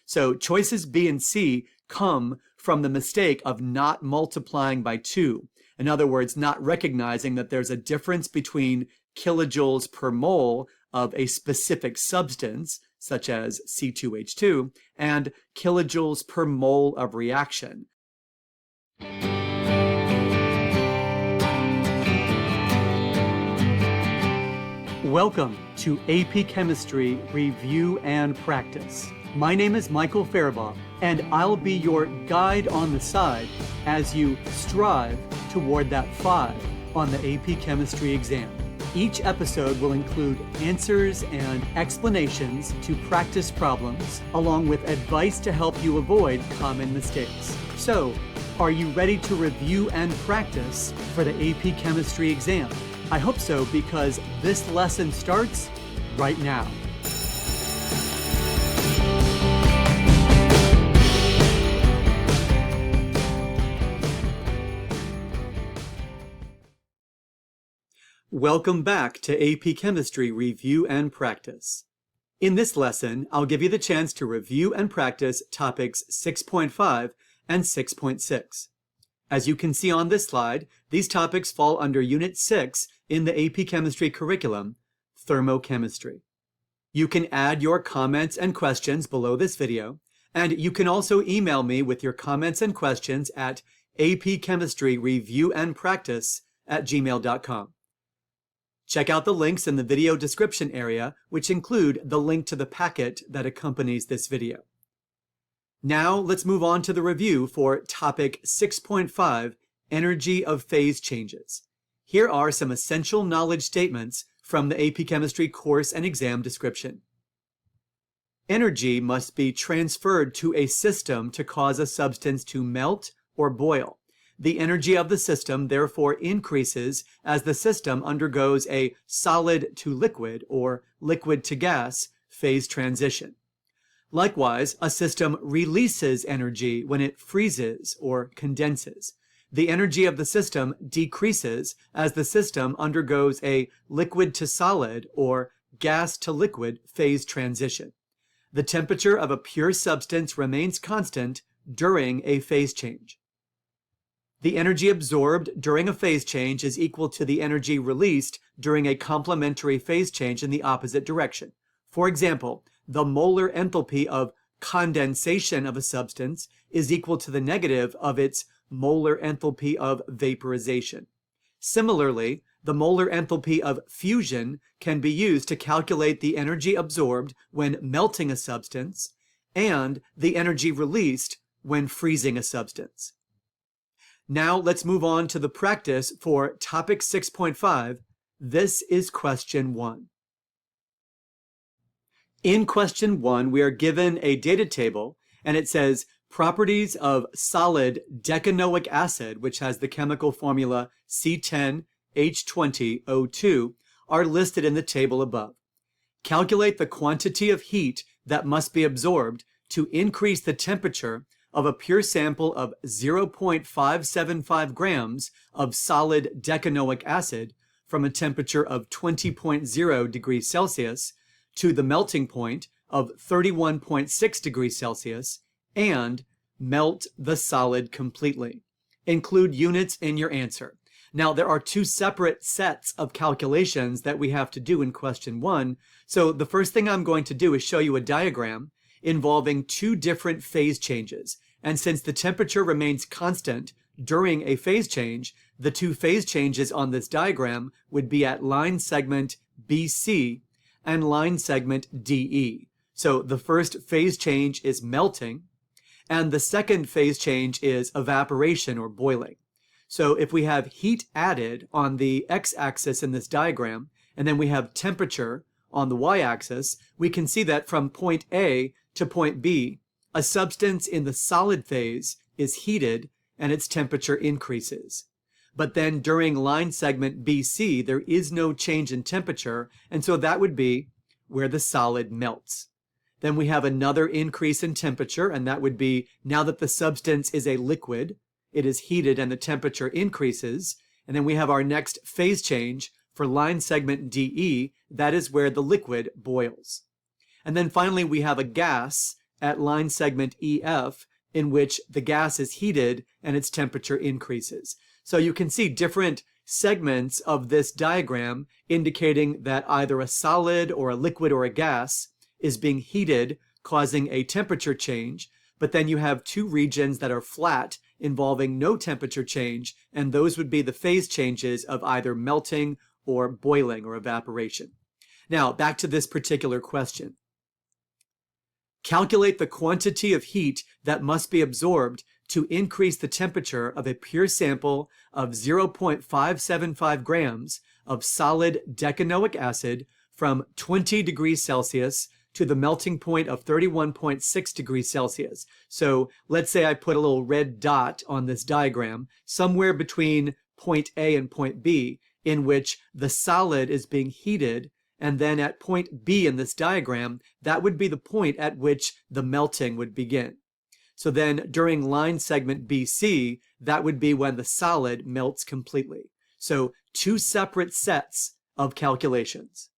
So choices B and C come from the mistake of not multiplying by 2. In other words, not recognizing that there's a difference between kilojoules per mole of a specific substance, such as C2H2, and kilojoules per mole of reaction. Welcome to AP Chemistry Review and Practice. My name is Michael Farabaugh, and I'll be your guide on the side as you strive toward that 5 on the AP Chemistry exam. Each episode will include answers and explanations to practice problems, along with advice to help you avoid common mistakes. So, are you ready to review and practice for the AP Chemistry exam? I hope so, because this lesson starts right now. Welcome back to AP Chemistry Review and Practice. In this lesson, I'll give you the chance to review and practice topics 6.5 and 6.6. As you can see on this slide, these topics fall under Unit 6 in the AP Chemistry curriculum, Thermochemistry. You can add your comments and questions below this video, and you can also email me with your comments and questions at apchemistryreviewandpractice@gmail.com. Check out the links in the video description area, which include the link to the packet that accompanies this video. Now let's move on to the review for topic 6.5, Energy of Phase Changes. Here are some essential knowledge statements from the AP Chemistry course and exam description. Energy must be transferred to a system to cause a substance to melt or boil. The energy of the system therefore increases as the system undergoes a solid to liquid or liquid to gas phase transition. Likewise, a system releases energy when it freezes or condenses. The energy of the system decreases as the system undergoes a liquid to solid or gas to liquid phase transition. The temperature of a pure substance remains constant during a phase change. The energy absorbed during a phase change is equal to the energy released during a complementary phase change in the opposite direction. For example, the molar enthalpy of condensation of a substance is equal to the negative of its molar enthalpy of vaporization. Similarly, the molar enthalpy of fusion can be used to calculate the energy absorbed when melting a substance and the energy released when freezing a substance. Now let's move on to the practice for topic 6.5. This is question 1. In question 1, we are given a data table, and it says properties of solid decanoic acid, which has the chemical formula C10H20O2, are listed in the table above. Calculate the quantity of heat that must be absorbed to increase the temperature of a pure sample of 0.575 grams of solid decanoic acid from a temperature of 20.0 degrees Celsius to the melting point of 31.6 degrees Celsius, and melt the solid completely. Include units in your answer. Now, there are 2 separate sets of calculations that we have to do in question 1, so the first thing I'm going to do is show you a diagram involving 2 different phase changes. And since the temperature remains constant during a phase change, the 2 phase changes on this diagram would be at line segment BC and line segment DE. So the first phase change is melting, and the second phase change is evaporation or boiling. So if we have heat added on the x-axis in this diagram, and then we have temperature on the y-axis, we can see that from point A to point B, a substance in the solid phase is heated and its temperature increases. But then during line segment BC, there is no change in temperature, and so that would be where the solid melts. Then we have another increase in temperature, and that would be now that the substance is a liquid, it is heated and the temperature increases. And then we have our next phase change for line segment DE, that is where the liquid boils. And then finally we have a gas, at line segment EF, in which the gas is heated and its temperature increases. So you can see different segments of this diagram indicating that either a solid or a liquid or a gas is being heated, causing a temperature change, but then you have two regions that are flat involving no temperature change, and those would be the phase changes of either melting or boiling or evaporation. Now, back to this particular question. Calculate the quantity of heat that must be absorbed to increase the temperature of a pure sample of 0.575 grams of solid decanoic acid from 20 degrees Celsius to the melting point of 31.6 degrees Celsius. So let's say I put a little red dot on this diagram somewhere between point A and point B, in which the solid is being heated, and then at point B in this diagram, that would be the point at which the melting would begin. So then during line segment BC, that would be when the solid melts completely. So two separate sets of calculations.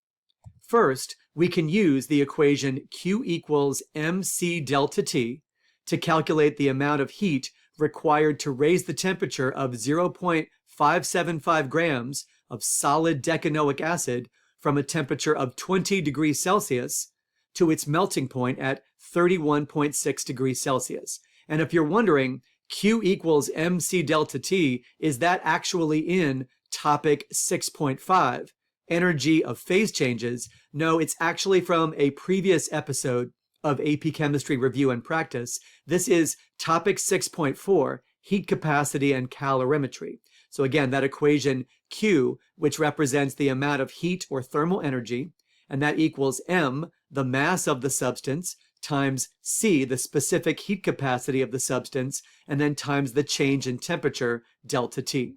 First, we can use the equation Q equals mc delta T to calculate the amount of heat required to raise the temperature of 0.575 grams of solid decanoic acid from a temperature of 20 degrees Celsius to its melting point at 31.6 degrees Celsius. And if you're wondering, Q equals mc delta T, is that actually in topic 6.5, energy of phase changes? No, it's actually from a previous episode of AP Chemistry Review and Practice. This is topic 6.4, heat capacity and calorimetry. So again, that equation Q, which represents the amount of heat or thermal energy, and that equals m, the mass of the substance, times C, the specific heat capacity of the substance, and then times the change in temperature, delta T.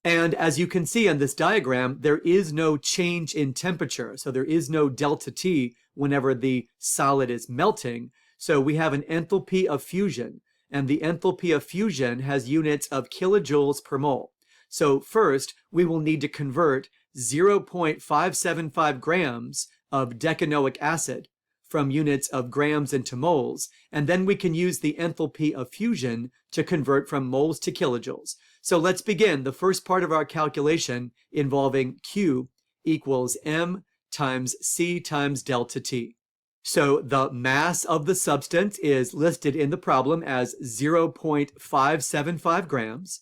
And as you can see on this diagram, there is no change in temperature. So there is no delta T whenever the solid is melting. So we have an enthalpy of fusion, and the enthalpy of fusion has units of kilojoules per mole. So first, we will need to convert 0.575 grams of decanoic acid from units of grams into moles, and then we can use the enthalpy of fusion to convert from moles to kilojoules. So let's begin the first part of our calculation involving Q equals m times C times delta T. So the mass of the substance is listed in the problem as 0.575 grams,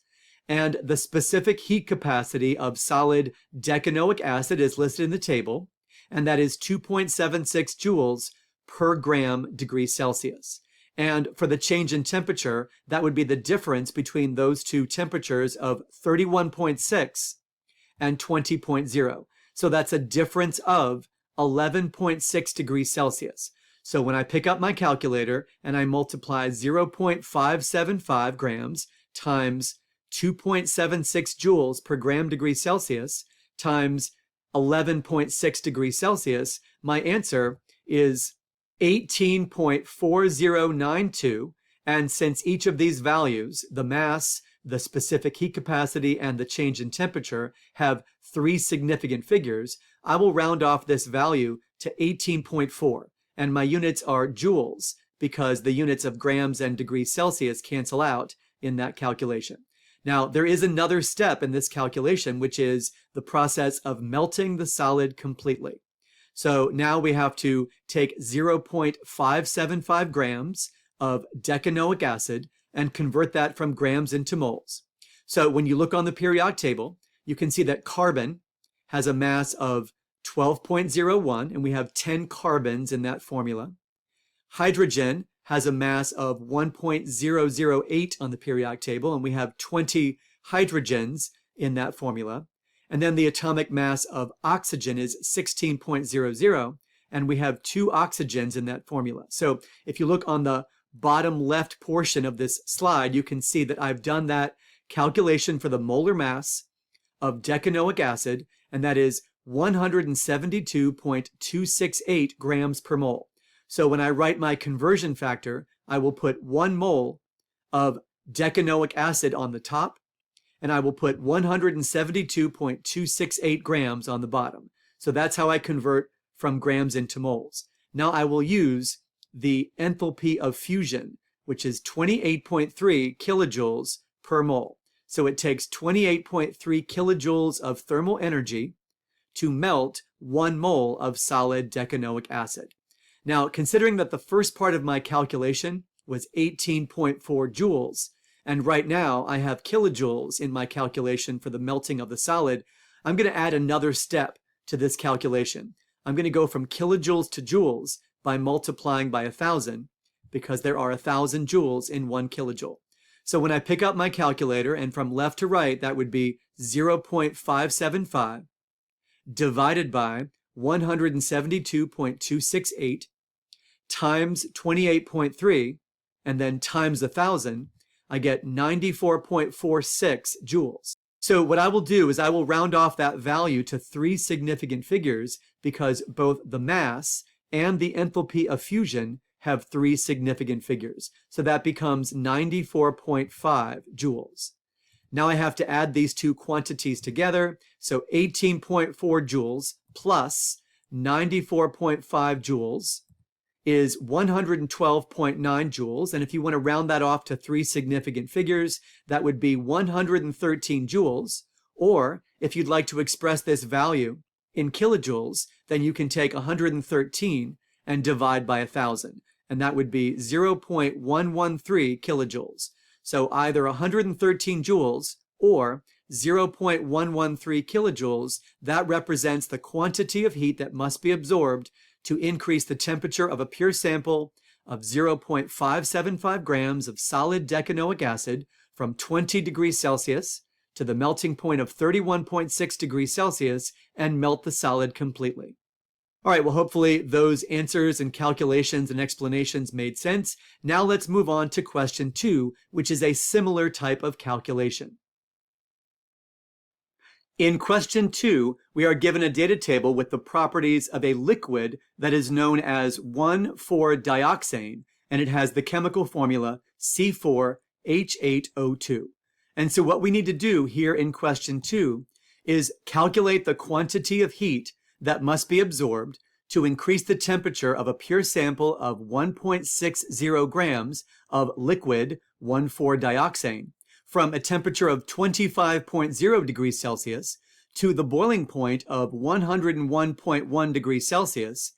and the specific heat capacity of solid decanoic acid is listed in the table, and that is 2.76 joules per gram degree Celsius. And for the change in temperature, that would be the difference between those two temperatures of 31.6 and 20.0. So that's a difference of 11.6 degrees Celsius. So when I pick up my calculator and I multiply 0.575 grams times 2.76 joules per gram degree Celsius times 11.6 degrees Celsius, my answer is 18.4092, and since each of these values, the mass, the specific heat capacity, and the change in temperature, have three significant figures, I will round off this value to 18.4, and my units are joules because the units of grams and degrees Celsius cancel out in that calculation. Now, there is another step in this calculation, which is the process of melting the solid completely. So now we have to take 0.575 grams of decanoic acid and convert that from grams into moles. So when you look on the periodic table, you can see that carbon has a mass of 12.01, and we have 10 carbons in that formula. Hydrogen has a mass of 1.008 on the periodic table, and we have 20 hydrogens in that formula. And then the atomic mass of oxygen is 16.00, and we have 2 oxygens in that formula. So if you look on the bottom left portion of this slide, you can see that I've done that calculation for the molar mass of decanoic acid, and that is 172.268 grams per mole. So when I write my conversion factor, I will put 1 mole of decanoic acid on the top, and I will put 172.268 grams on the bottom. So that's how I convert from grams into moles. Now I will use the enthalpy of fusion, which is 28.3 kilojoules per mole. So it takes 28.3 kilojoules of thermal energy to melt 1 mole of solid decanoic acid. Now, considering that the first part of my calculation was 18.4 joules, and right now I have kilojoules in my calculation for the melting of the solid, I'm going to add another step to this calculation. I'm going to go from kilojoules to joules by multiplying by 1,000, because there are 1,000 joules in 1 kilojoule. So when I pick up my calculator, and from left to right, that would be 0.575 divided by 172.268 times 28.3, and then times 1,000, I get 94.46 joules. So what I will do is I will round off that value to 3 significant figures, because both the mass and the enthalpy of fusion have 3 significant figures. So that becomes 94.5 joules. Now I have to add these two quantities together. So 18.4 joules plus 94.5 joules is 112.9 joules. And if you want to round that off to 3 significant figures, that would be 113 joules. Or if you'd like to express this value in kilojoules, then you can take 113 and divide by 1,000. And that would be 0.113 kilojoules. So either 113 joules or 0.113 kilojoules, that represents the quantity of heat that must be absorbed to increase the temperature of a pure sample of 0.575 grams of solid decanoic acid from 20 degrees Celsius to the melting point of 31.6 degrees Celsius and melt the solid completely. All right, well, hopefully those answers and calculations and explanations made sense. Now let's move on to question 2, which is a similar type of calculation. In question 2, we are given a data table with the properties of a liquid that is known as 1,4-dioxane, and it has the chemical formula C4H8O2. And so what we need to do here in question 2 is calculate the quantity of heat that must be absorbed to increase the temperature of a pure sample of 1.60 grams of liquid 1,4-dioxane from a temperature of 25.0 degrees Celsius to the boiling point of 101.1 degrees Celsius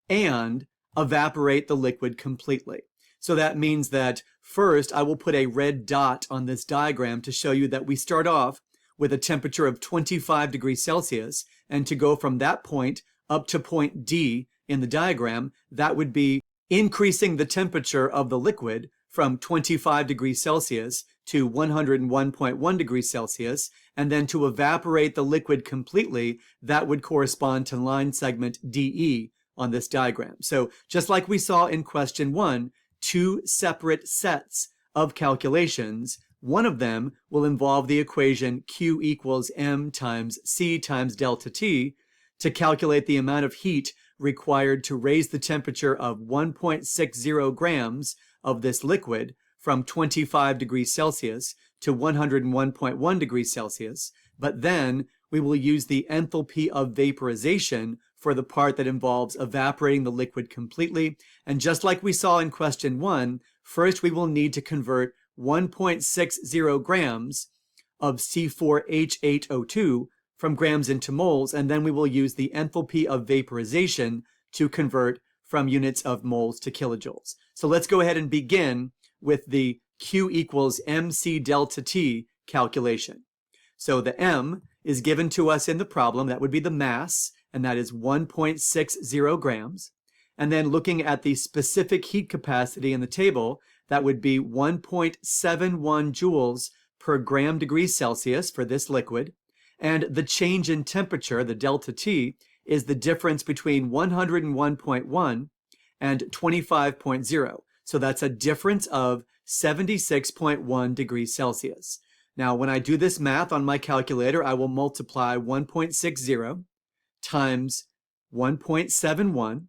and evaporate the liquid completely. So that means that first I will put a red dot on this diagram to show you that we start off with a temperature of 25 degrees Celsius, and to go from that point up to point D in the diagram, that would be increasing the temperature of the liquid from 25 degrees Celsius to 101.1 degrees Celsius, and then to evaporate the liquid completely, that would correspond to line segment DE on this diagram. So just like we saw in question 1, 2 separate sets of calculations. One of them will involve the equation Q equals m times C times delta T to calculate the amount of heat required to raise the temperature of 1.60 grams of this liquid from 25 degrees Celsius to 101.1 degrees Celsius. But then we will use the enthalpy of vaporization for the part that involves evaporating the liquid completely. And just like we saw in question 1, first we will need to convert 1.60 grams of C4H8O2 from grams into moles, and then we will use the enthalpy of vaporization to convert from units of moles to kilojoules. So let's go ahead and begin with the Q equals mc delta T calculation. So the m is given to us in the problem. That would be the mass, and that is 1.60 grams. And then looking at the specific heat capacity in the table, that would be 1.71 joules per gram degrees Celsius for this liquid. And the change in temperature, the delta T, is the difference between 101.1 and 25.0. So that's a difference of 76.1 degrees Celsius. Now, when I do this math on my calculator, I will multiply 1.60 times 1.71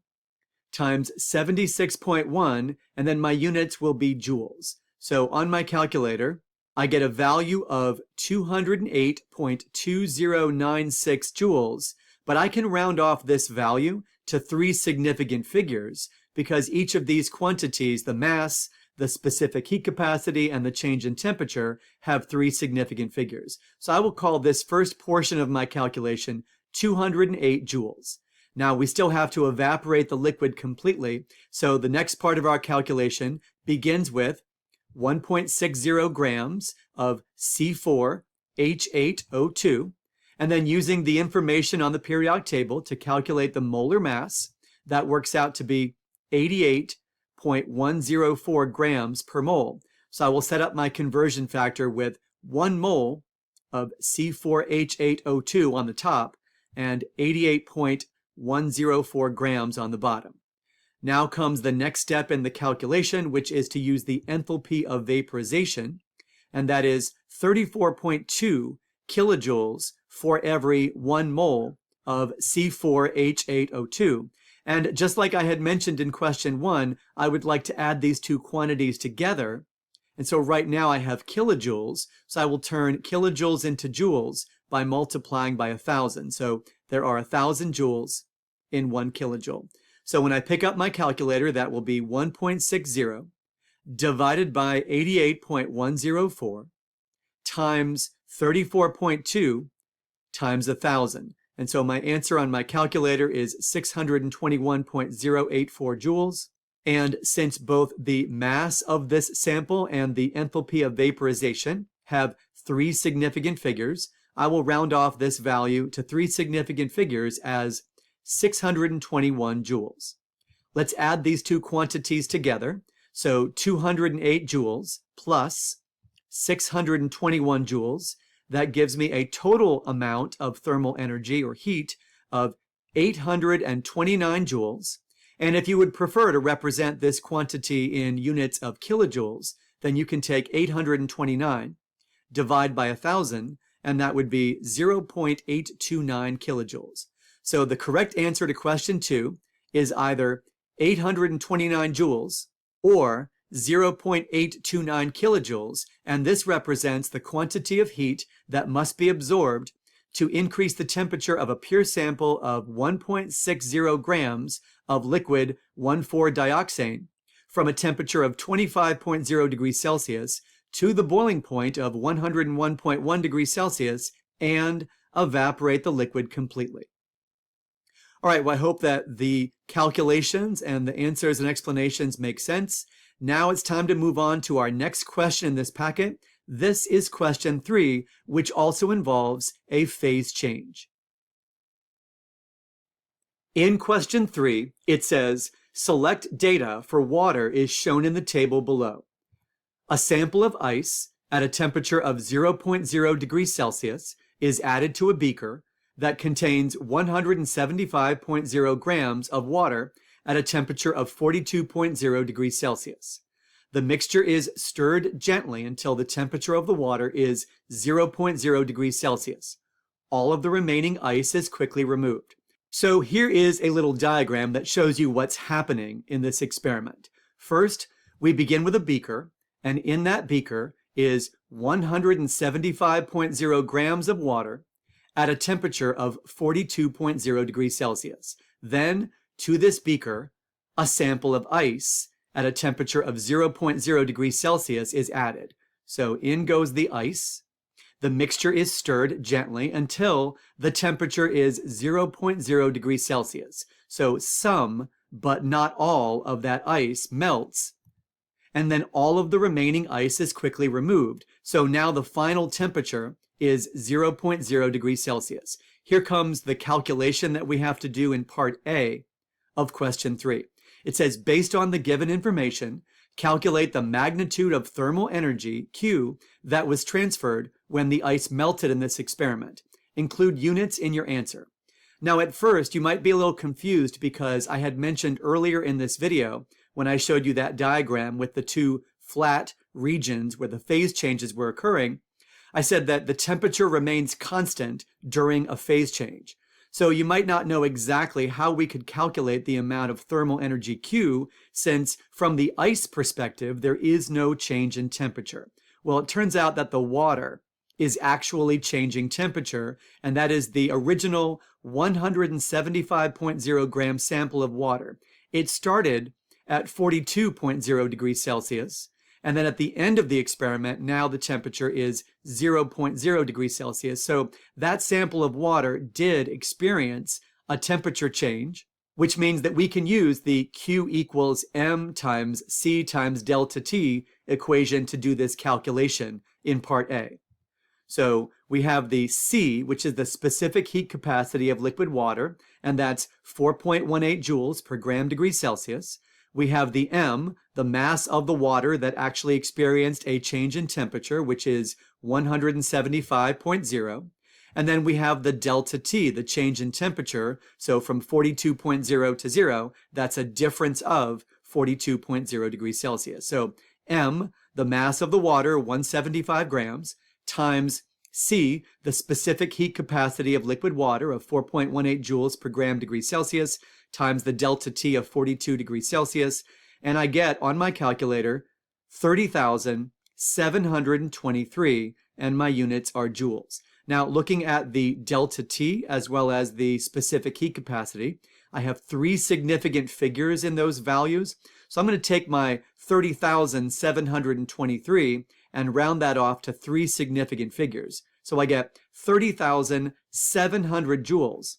times 76.1, and then my units will be joules. So on my calculator, I get a value of 208.2096 joules, but I can round off this value to 3 significant figures because each of these quantities, the mass, the specific heat capacity, and the change in temperature, have 3 significant figures. So I will call this first portion of my calculation 208 joules. Now we still have to evaporate the liquid completely, so the next part of our calculation begins with 1.60 grams of C4H8O2, and then using the information on the periodic table to calculate the molar mass, that works out to be 88.104 grams per mole. So I will set up my conversion factor with 1 mole of C4H8O2 on the top and 88.104 grams on the bottom. Now comes the next step in the calculation, which is to use the enthalpy of vaporization, and that is 34.2 kilojoules for every 1 mole of C4H8O2. And just like I had mentioned in question 1, I would like to add these two quantities together. And so right now I have kilojoules, so I will turn kilojoules into joules by multiplying by 1,000. So there are 1,000 joules in 1 kilojoule. So when I pick up my calculator, that will be 1.60 divided by 88.104 times 34.2 times 1,000. And so my answer on my calculator is 621.084 joules. And since both the mass of this sample and the enthalpy of vaporization have 3 significant figures, I will round off this value to 3 significant figures as 621 joules. Let's add these two quantities together. So 208 joules plus 621 joules. That gives me a total amount of thermal energy or heat of 829 joules. And if you would prefer to represent this quantity in units of kilojoules, then you can take 829, divide by 1,000, and that would be 0.829 kilojoules. So the correct answer to question 2 is either 829 joules or 0.829 kilojoules, and this represents the quantity of heat that must be absorbed to increase the temperature of a pure sample of 1.60 grams of liquid 1,4-dioxane from a temperature of 25.0 degrees Celsius to the boiling point of 101.1 degrees Celsius and evaporate the liquid completely. All right, well, I hope that the calculations and the answers and explanations make sense. Now it's time to move on to our next question in this packet. This is question 3, which also involves a phase change. In question 3, it says, select data for water is shown in the table below. A sample of ice at a temperature of 0.0 degrees Celsius is added to a beaker that contains 175.0 grams of water at a temperature of 42.0 degrees Celsius. The mixture is stirred gently until the temperature of the water is 0.0 degrees Celsius. All of the remaining ice is quickly removed. So here is a little diagram that shows you what's happening in this experiment. First, we begin with a beaker, and in that beaker is 175.0 grams of water at a temperature of 42.0 degrees Celsius. Then, to this beaker, a sample of ice at a temperature of 0.0 degrees Celsius is added. So in goes the ice. The mixture is stirred gently until the temperature is 0.0 degrees Celsius. So some, but not all, of that ice melts, and then all of the remaining ice is quickly removed. So now the final temperature is 0.0 degrees Celsius. Here comes the calculation that we have to do in part A of question 3. It says, based on the given information, calculate the magnitude of thermal energy, Q, that was transferred when the ice melted in this experiment. Include units in your answer. Now at first, you might be a little confused because I had mentioned earlier in this video, when I showed you that diagram with the two flat regions where the phase changes were occurring, I said that the temperature remains constant during a phase change. So you might not know exactly how we could calculate the amount of thermal energy Q, since from the ice perspective, there is no change in temperature. Well, it turns out that the water is actually changing temperature, and that is the original 175.0 gram sample of water. It started at 42.0 degrees Celsius. And then at the end of the experiment, now the temperature is 0.0 degrees Celsius. So that sample of water did experience a temperature change, which means that we can use the Q equals M times C times delta T equation to do this calculation in part A. So we have the C, which is the specific heat capacity of liquid water, and that's 4.18 joules per gram degree Celsius. We have the M, the mass of the water that actually experienced a change in temperature, which is 175.0. And then we have the delta T, the change in temperature. So from 42.0 to 0, that's a difference of 42.0 degrees Celsius. So M, the mass of the water, 175 grams, times C, the specific heat capacity of liquid water of 4.18 joules per gram degree Celsius, times the delta T of 42 degrees Celsius, and I get on my calculator 30,723, and my units are joules. Now, looking at the delta T as well as the specific heat capacity, I have three significant figures in those values. So I'm going to take my 30,723 and round that off to three significant figures. So I get 30,700 joules.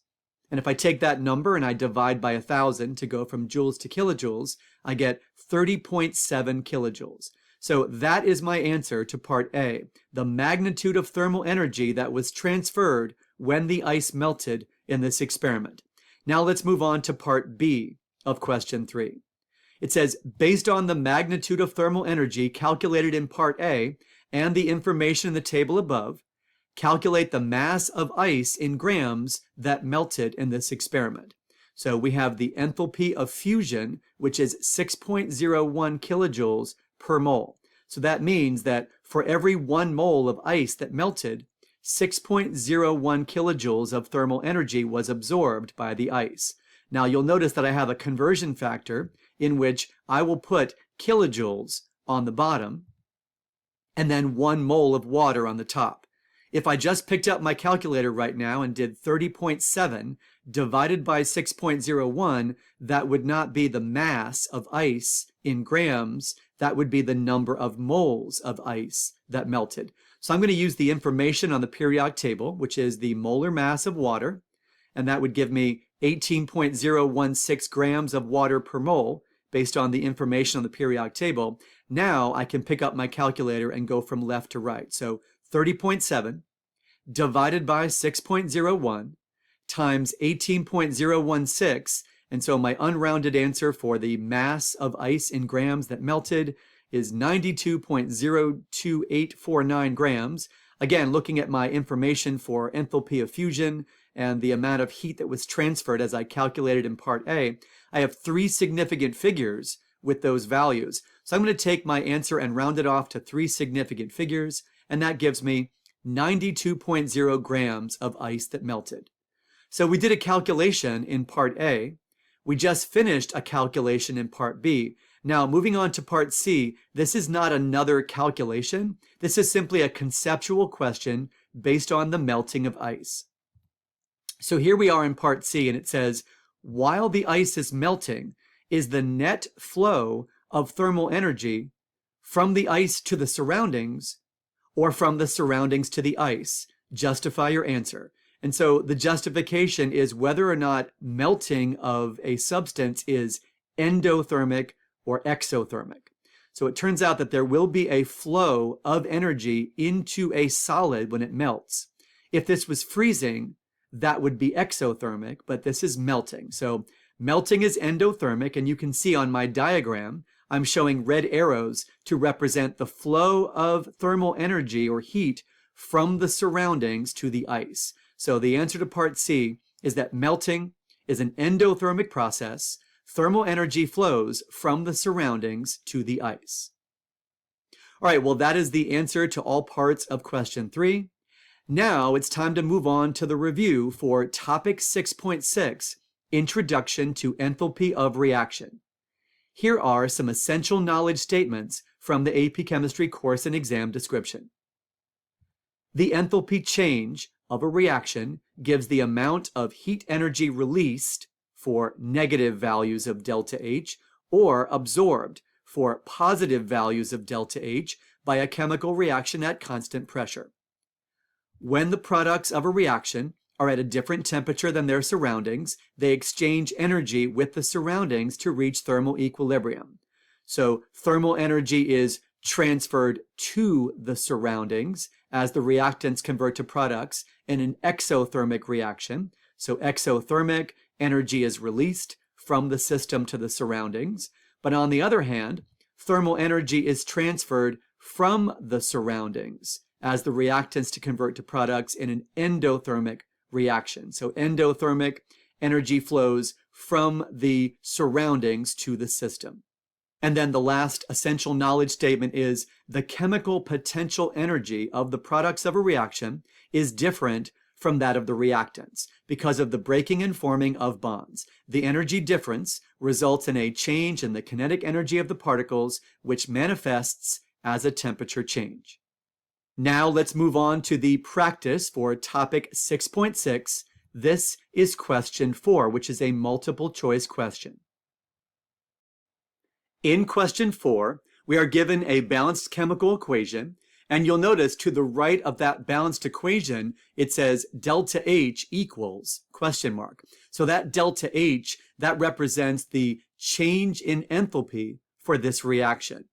And if I take that number and I divide by 1,000 to go from joules to kilojoules, I get 30.7 kilojoules. So that is my answer to part A, the magnitude of thermal energy that was transferred when the ice melted in this experiment. Now let's move on to part B of question 3. It says, based on the magnitude of thermal energy calculated in part A and the information in the table above, calculate the mass of ice in grams that melted in this experiment. So we have the enthalpy of fusion, which is 6.01 kilojoules per mole. So that means that for every 1 mole of ice that melted, 6.01 kilojoules of thermal energy was absorbed by the ice. Now you'll notice that I have a conversion factor in which I will put kilojoules on the bottom and then 1 mole of water on the top. If I just picked up my calculator right now and did 30.7 divided by 6.01, that would not be the mass of ice in grams, that would be the number of moles of ice that melted. So I'm going to use the information on the periodic table, which is the molar mass of water, and that would give me 18.016 grams of water per mole based on the information on the periodic table. Now I can pick up my calculator and go from left to right. So 30.7 divided by 6.01 times 18.016, and so my unrounded answer for the mass of ice in grams that melted is 92.02849 grams. Again, looking at my information for enthalpy of fusion and the amount of heat that was transferred as I calculated in part A, I have three significant figures with those values. So I'm going to take my answer and round it off to three significant figures, and that gives me 92.0 grams of ice that melted. So we did a calculation in part A. We just finished a calculation in part B. Now, moving on to part C, this is not another calculation. This is simply a conceptual question based on the melting of ice. So here we are in part C, and it says, while the ice is melting, is the net flow of thermal energy from the ice to the surroundings or from the surroundings to the ice? Justify your answer. And so the justification is whether or not melting of a substance is endothermic or exothermic. So it turns out that there will be a flow of energy into a solid when it melts. If this was freezing, that would be exothermic, but this is melting. So melting is endothermic, and you can see on my diagram, I'm showing red arrows to represent the flow of thermal energy or heat from the surroundings to the ice. So the answer to part C is that melting is an endothermic process. Thermal energy flows from the surroundings to the ice. All right, well, that is the answer to all parts of question 3. Now it's time to move on to the review for topic 6.6, Introduction to Enthalpy of Reaction. Here are some essential knowledge statements from the AP Chemistry course and exam description. The enthalpy change of a reaction gives the amount of heat energy released for negative values of delta H or absorbed for positive values of delta H by a chemical reaction at constant pressure. When the products of a reaction are at a different temperature than their surroundings, they exchange energy with the surroundings to reach thermal equilibrium. So thermal energy is transferred to the surroundings as the reactants convert to products in an exothermic reaction. So exothermic energy is released from the system to the surroundings. But on the other hand, thermal energy is transferred from the surroundings as the reactants to convert to products in an endothermic reaction. So endothermic energy flows from the surroundings to the system. And then the last essential knowledge statement is the chemical potential energy of the products of a reaction is different from that of the reactants because of the breaking and forming of bonds. The energy difference results in a change in the kinetic energy of the particles, which manifests as a temperature change. Now let's move on to the practice for topic 6.6. This is question 4, which is a multiple choice question. In question 4, we are given a balanced chemical equation, and you'll notice to the right of that balanced equation, it says delta H equals question mark. So that delta H, that represents the change in enthalpy for this reaction.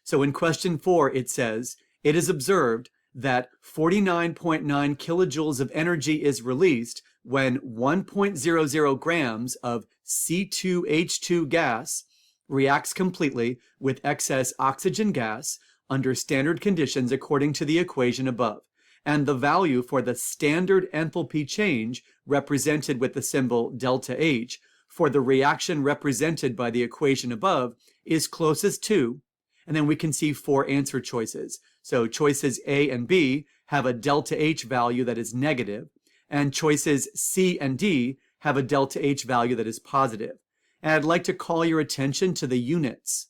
So in question 4, it says, it is observed that 49.9 kilojoules of energy is released when 1.00 grams of C2H2 gas reacts completely with excess oxygen gas under standard conditions according to the equation above. And the value for the standard enthalpy change represented with the symbol delta H for the reaction represented by the equation above is closest to, and then we can see 4 answer choices. So choices A and B have a delta H value that is negative, and choices C and D have a delta H value that is positive. And I'd like to call your attention to the units.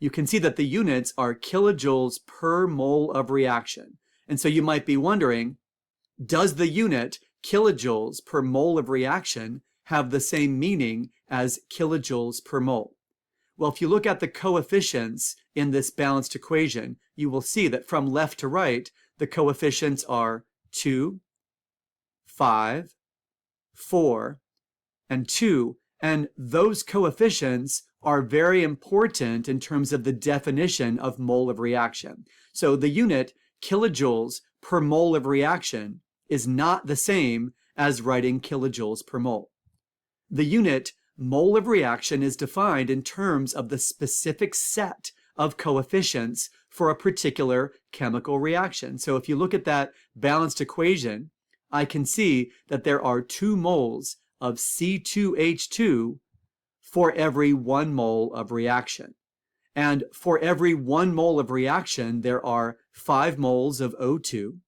You can see that the units are kilojoules per mole of reaction. And so you might be wondering, does the unit kilojoules per mole of reaction have the same meaning as kilojoules per mole? Well, if you look at the coefficients in this balanced equation, you will see that from left to right, the coefficients are 2, 5, 4, and 2. And those coefficients are very important in terms of the definition of mole of reaction. So the unit kilojoules per mole of reaction is not the same as writing kilojoules per mole. The unit mole of reaction is defined in terms of the specific set of coefficients for a particular chemical reaction. So if you look at that balanced equation, I can see that there are 2 moles of C2H2 for every 1 mole of reaction. And for every 1 mole of reaction, there are 5 moles of O2.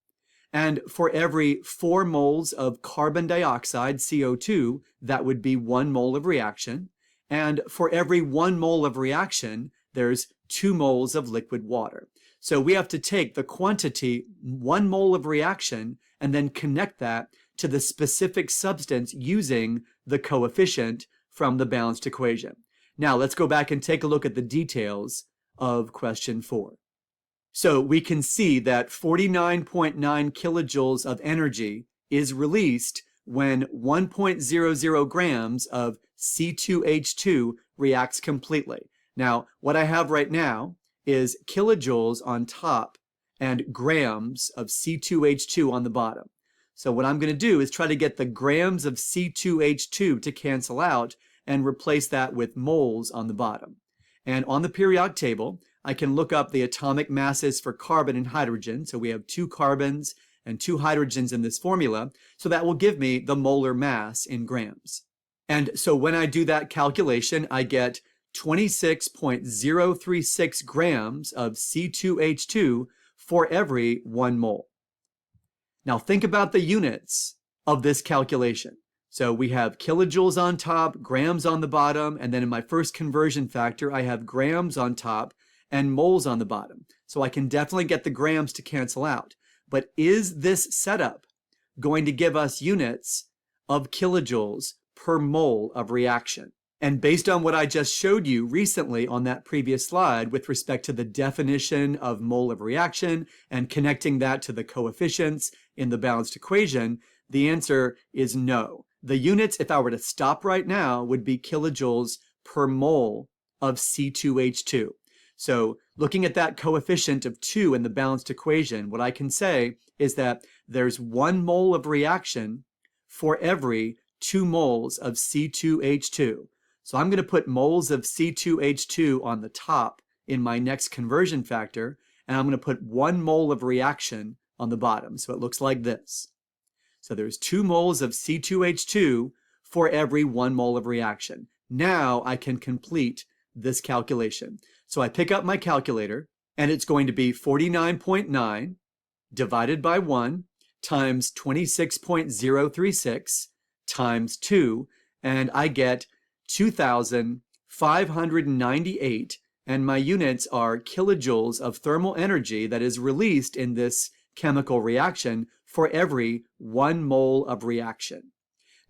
And for every 4 moles of carbon dioxide, CO2, that would be 1 mole of reaction. And for every 1 mole of reaction, there's 2 moles of liquid water. So we have to take the quantity, 1 mole of reaction, and then connect that to the specific substance using the coefficient from the balanced equation. Now let's go back and take a look at the details of question 4. So we can see that 49.9 kilojoules of energy is released when 1.00 grams of C2H2 reacts completely. Now, what I have right now is kilojoules on top and grams of C2H2 on the bottom. So what I'm going to do is try to get the grams of C2H2 to cancel out and replace that with moles on the bottom. And on the periodic table, I can look up the atomic masses for carbon and hydrogen. So we have 2 carbons and 2 hydrogens in this formula. So that will give me the molar mass in grams. And so when I do that calculation, I get 26.036 grams of C2H2 for every 1 mole. Now think about the units of this calculation. So we have kilojoules on top, grams on the bottom, and then in my first conversion factor, I have grams on top and moles on the bottom. So I can definitely get the grams to cancel out. But is this setup going to give us units of kilojoules per mole of reaction? And based on what I just showed you recently on that previous slide with respect to the definition of mole of reaction and connecting that to the coefficients in the balanced equation, the answer is no. The units, if I were to stop right now, would be kilojoules per mole of C2H2. So looking at that coefficient of 2 in the balanced equation, what I can say is that there's 1 mole of reaction for every 2 moles of C2H2. So I'm going to put moles of C2H2 on the top in my next conversion factor, and I'm going to put 1 mole of reaction on the bottom. So it looks like this. So there's 2 moles of C2H2 for every 1 mole of reaction. Now I can complete this calculation. So I pick up my calculator, and it's going to be 49.9 divided by 1 times 26.036 times 2, and I get 2,598, and my units are kilojoules of thermal energy that is released in this chemical reaction for every 1 mole of reaction.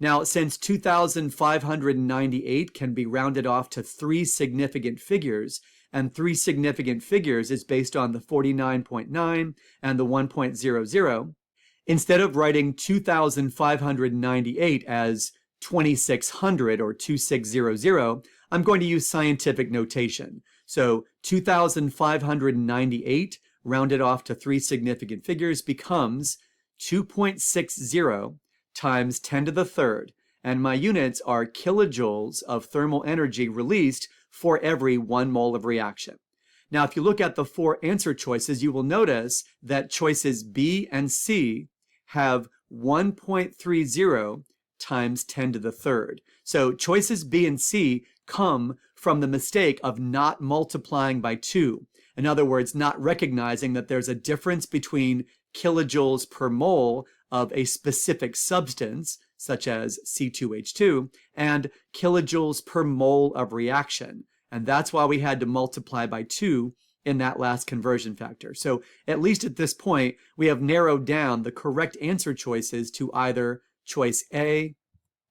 Now, since 2,598 can be rounded off to 3 significant figures, and 3 significant figures is based on the 49.9 and the 1.00, instead of writing 2,598 as 2600 or 2600, I'm going to use scientific notation. So 2,598 rounded off to 3 significant figures becomes 2.60 times 10 to the third, and my units are kilojoules of thermal energy released for every 1 mole of reaction. Now, if you look at the 4 answer choices, you will notice that choices B and C have 1.30 times 10 to the third. So choices B and C come from the mistake of not multiplying by 2. In other words, not recognizing that there's a difference between kilojoules per mole of a specific substance, such as C2H2, and kilojoules per mole of reaction. And that's why we had to multiply by 2 in that last conversion factor. So at least at this point, we have narrowed down the correct answer choices to either choice A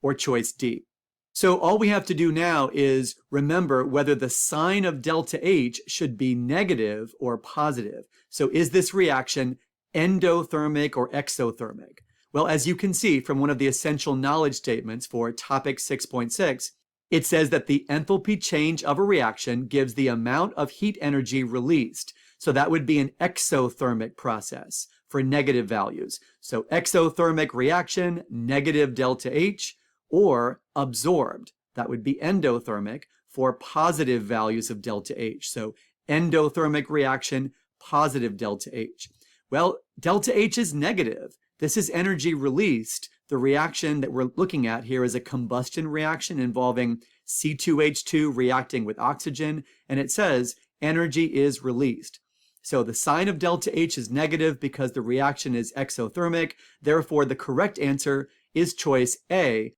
or choice D. So all we have to do now is remember whether the sign of delta H should be negative or positive. So is this reaction endothermic or exothermic? Well, as you can see from one of the essential knowledge statements for topic 6.6, it says that the enthalpy change of a reaction gives the amount of heat energy released. So that would be an exothermic process for negative values. So exothermic reaction, negative delta H, or absorbed. That would be endothermic for positive values of delta H. So endothermic reaction, positive delta H. Well, delta H is negative. This is energy released. The reaction that we're looking at here is a combustion reaction involving C2H2 reacting with oxygen, and it says energy is released. So the sign of delta H is negative because the reaction is exothermic. Therefore, the correct answer is choice A,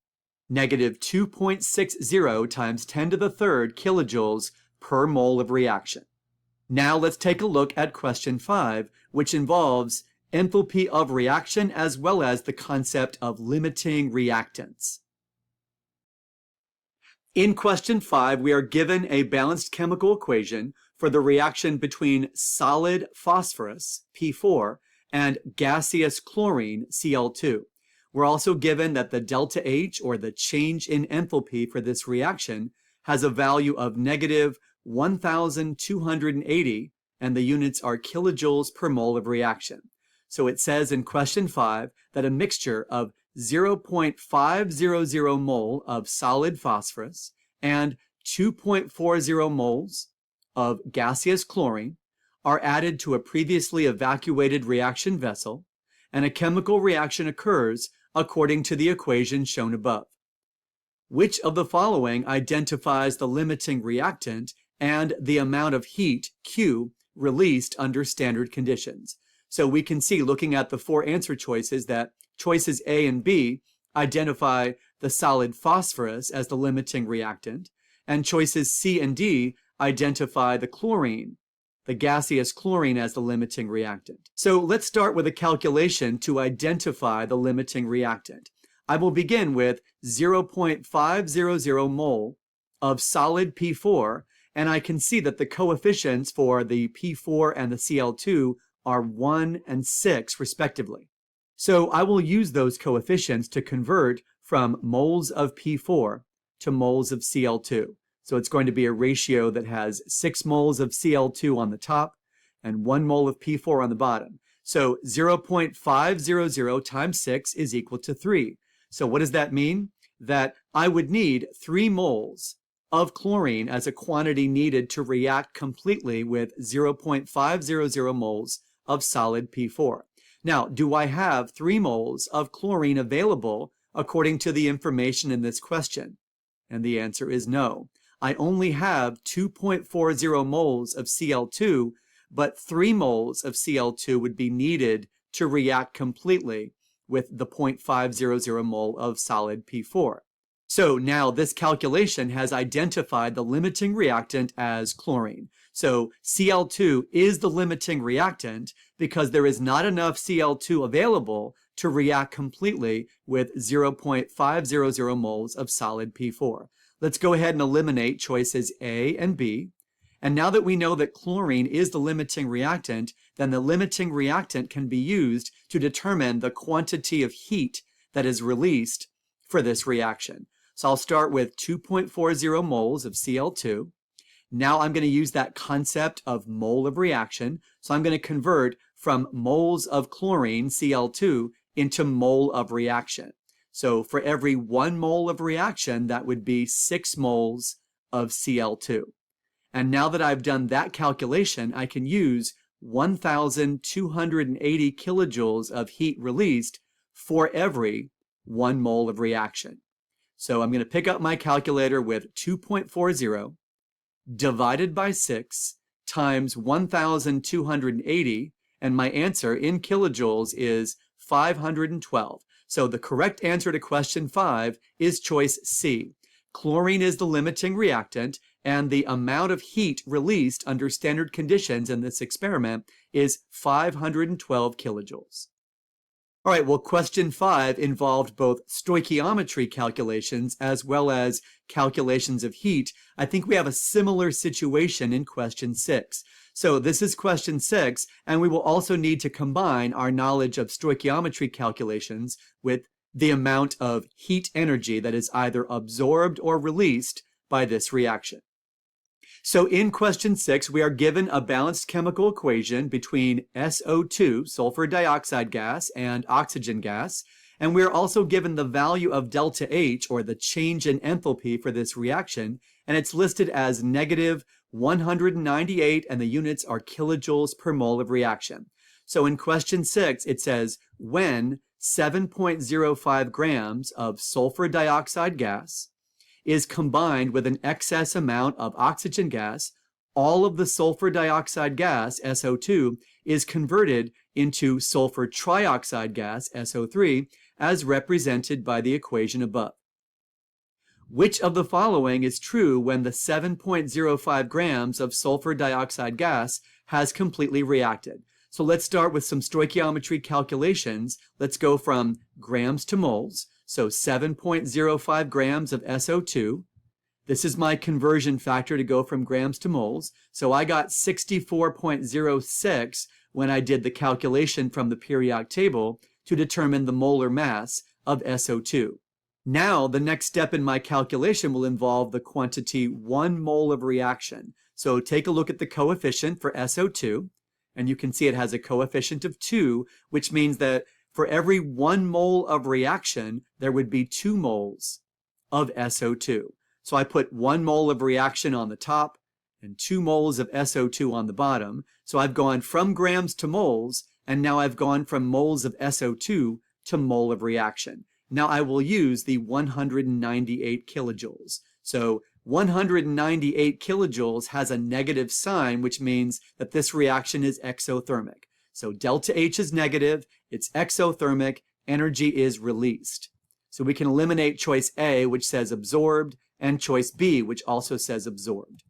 negative 2.60 times 10 to the third kilojoules per mole of reaction. Now let's take a look at question 5, which involves enthalpy of reaction as well as the concept of limiting reactants. In question 5, we are given a balanced chemical equation for the reaction between solid phosphorus, P4, and gaseous chlorine, Cl2. We're also given that the delta H, or the change in enthalpy for this reaction, has a value of negative 1,280, and the units are kilojoules per mole of reaction. So it says in question 5 that a mixture of 0.500 mole of solid phosphorus and 2.40 moles of gaseous chlorine are added to a previously evacuated reaction vessel, and a chemical reaction occurs according to the equation shown above. Which of the following identifies the limiting reactant and the amount of heat, Q, released under standard conditions? So we can see, looking at the 4 answer choices, that choices A and B identify the solid phosphorus as the limiting reactant, and choices C and D identify the chlorine, the gaseous chlorine, as the limiting reactant. So let's start with a calculation to identify the limiting reactant. I will begin with 0.500 mole of solid P4, and I can see that the coefficients for the P4 and the Cl2 are 1 and 6 respectively. So I will use those coefficients to convert from moles of P4 to moles of Cl2. So it's going to be a ratio that has 6 moles of Cl2 on the top and 1 mole of P4 on the bottom. So 0.500 times 6 is equal to 3. So what does that mean? That I would need 3 moles of chlorine as a quantity needed to react completely with 0.500 moles of solid P4. Now, do I have 3 moles of chlorine available according to the information in this question? And the answer is no. I only have 2.40 moles of Cl2, but 3 moles of Cl2 would be needed to react completely with the 0.500 mole of solid P4. So now this calculation has identified the limiting reactant as chlorine. So Cl2 is the limiting reactant because there is not enough Cl2 available to react completely with 0.500 moles of solid P4. Let's go ahead and eliminate choices A and B. And now that we know that chlorine is the limiting reactant, then the limiting reactant can be used to determine the quantity of heat that is released for this reaction. So I'll start with 2.40 moles of Cl2. Now I'm going to use that concept of mole of reaction. So I'm going to convert from moles of chlorine, Cl2, into mole of reaction. So for every 1 mole of reaction, that would be 6 moles of Cl2. And now that I've done that calculation, I can use 1,280 kilojoules of heat released for every 1 mole of reaction. So I'm going to pick up my calculator with 2.40 divided by 6 times 1,280, and my answer in kilojoules is 512. So the correct answer to question 5 is choice C. Chlorine is the limiting reactant, and the amount of heat released under standard conditions in this experiment is 512 kilojoules. All right, well, question 5 involved both stoichiometry calculations as well as calculations of heat. I think we have a similar situation in question 6. So this is question 6, and we will also need to combine our knowledge of stoichiometry calculations with the amount of heat energy that is either absorbed or released by this reaction. So in question 6, we are given a balanced chemical equation between SO2, sulfur dioxide gas, and oxygen gas. And we are also given the value of delta H, or the change in enthalpy for this reaction, and it's listed as negative 198, and the units are kilojoules per mole of reaction. So in question 6, it says, when 7.05 grams of sulfur dioxide gas is combined with an excess amount of oxygen gas, all of the sulfur dioxide gas, SO2, is converted into sulfur trioxide gas, SO3, as represented by the equation above. Which of the following is true when the 7.05 grams of sulfur dioxide gas has completely reacted? So let's start with some stoichiometry calculations. Let's go from grams to moles. So 7.05 grams of SO2. This is my conversion factor to go from grams to moles. So I got 64.06 when I did the calculation from the periodic table to determine the molar mass of SO2. Now the next step in my calculation will involve the quantity 1 mole of reaction. So take a look at the coefficient for SO2, and you can see it has a coefficient of 2, which means that for every 1 mole of reaction, there would be 2 moles of SO2. So I put 1 mole of reaction on the top and 2 moles of SO2 on the bottom. So I've gone from grams to moles, and now I've gone from moles of SO2 to mole of reaction. Now I will use the 198 kilojoules. So 198 kilojoules has a negative sign, which means that this reaction is exothermic. So delta H is negative, it's exothermic, energy is released. So we can eliminate choice A, which says absorbed, and choice B, which also says absorbed.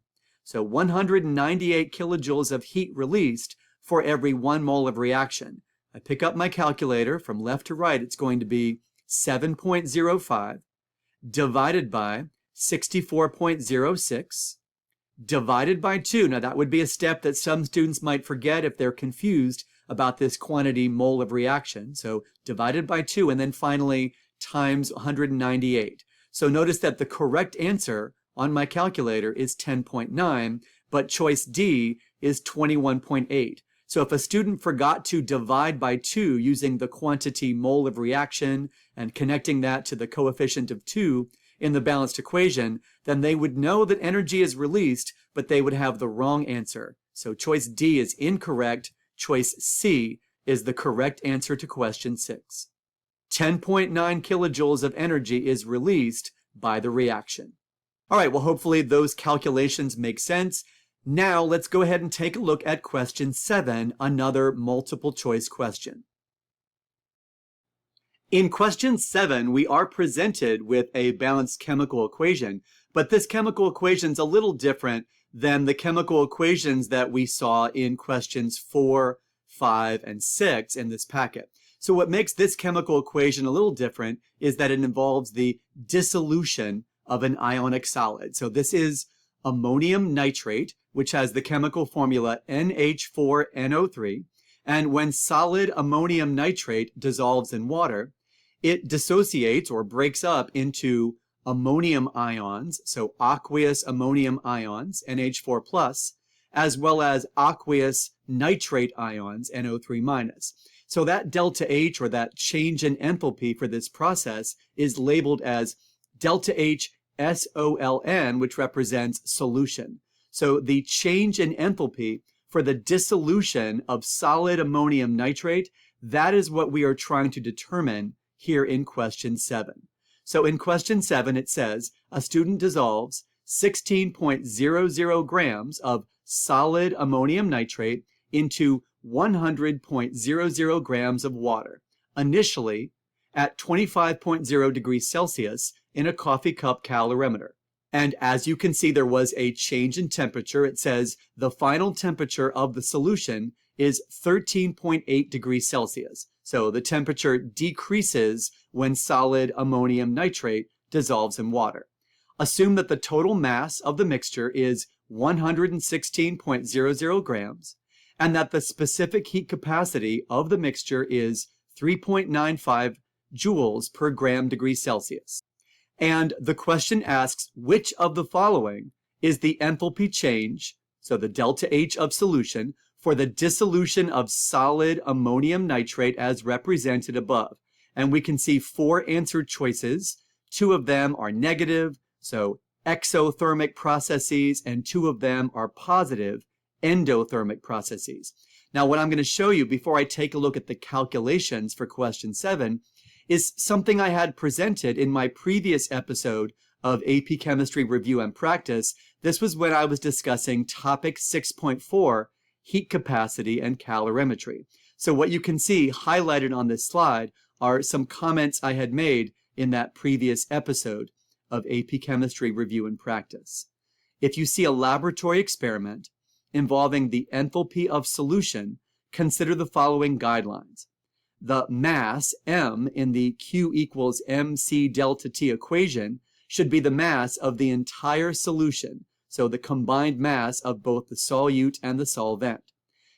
So 198 kilojoules of heat released for every 1 mole of reaction. I pick up my calculator, from left to right, it's going to be 7.05 divided by 64.06, divided by 2. Now that would be a step that some students might forget if they're confused about this quantity mole of reaction. So divided by 2, and then finally times 198. So notice that the correct answer on my calculator is 10.9, but choice D is 21.8. So if a student forgot to divide by 2 using the quantity mole of reaction and connecting that to the coefficient of 2 in the balanced equation, then they would know that energy is released, but they would have the wrong answer. So choice D is incorrect. Choice C is the correct answer to question 6. 10.9 kilojoules of energy is released by the reaction. All right, well, hopefully those calculations make sense. Now let's go ahead and take a look at question 7, another multiple choice question. In question 7, we are presented with a balanced chemical equation, but this chemical equation is a little different than the chemical equations that we saw in questions 4, 5, and 6 in this packet. So what makes this chemical equation a little different is that it involves the dissolution of an ionic solid. So this is ammonium nitrate, which has the chemical formula NH4NO3. And when solid ammonium nitrate dissolves in water, it dissociates or breaks up into ammonium ions, so aqueous ammonium ions, NH4+, as well as aqueous nitrate ions, NO3-. So that delta H, or that change in enthalpy for this process, is labeled as delta H SOLN, which represents solution. So the change in enthalpy for the dissolution of solid ammonium nitrate, that is what we are trying to determine here in question 7. So in question 7, it says a student dissolves 16.00 grams of solid ammonium nitrate into 100.00 grams of water, initially at 25.0 degrees Celsius in a coffee cup calorimeter. And as you can see, there was a change in temperature. It says the final temperature of the solution is 13.8 degrees Celsius. So the temperature decreases when solid ammonium nitrate dissolves in water. Assume that the total mass of the mixture is 116.00 grams and that the specific heat capacity of the mixture is 3.95 joules per gram degree Celsius. And the question asks which of the following is the enthalpy change, so the delta H of solution, for the dissolution of solid ammonium nitrate as represented above. And we can see 4 answer choices. 2 of them are negative, so exothermic processes, and 2 of them are positive, endothermic processes. Now, what I'm going to show you before I take a look at the calculations for question 7 is something I had presented in my previous episode of AP Chemistry Review and Practice. This was when I was discussing topic 6.4, heat capacity and calorimetry. So what you can see highlighted on this slide are some comments I had made in that previous episode of AP Chemistry Review and Practice. If you see a laboratory experiment involving the enthalpy of solution, consider the following guidelines. The mass, M, in the Q equals mc delta T equation should be the mass of the entire solution, so the combined mass of both the solute and the solvent.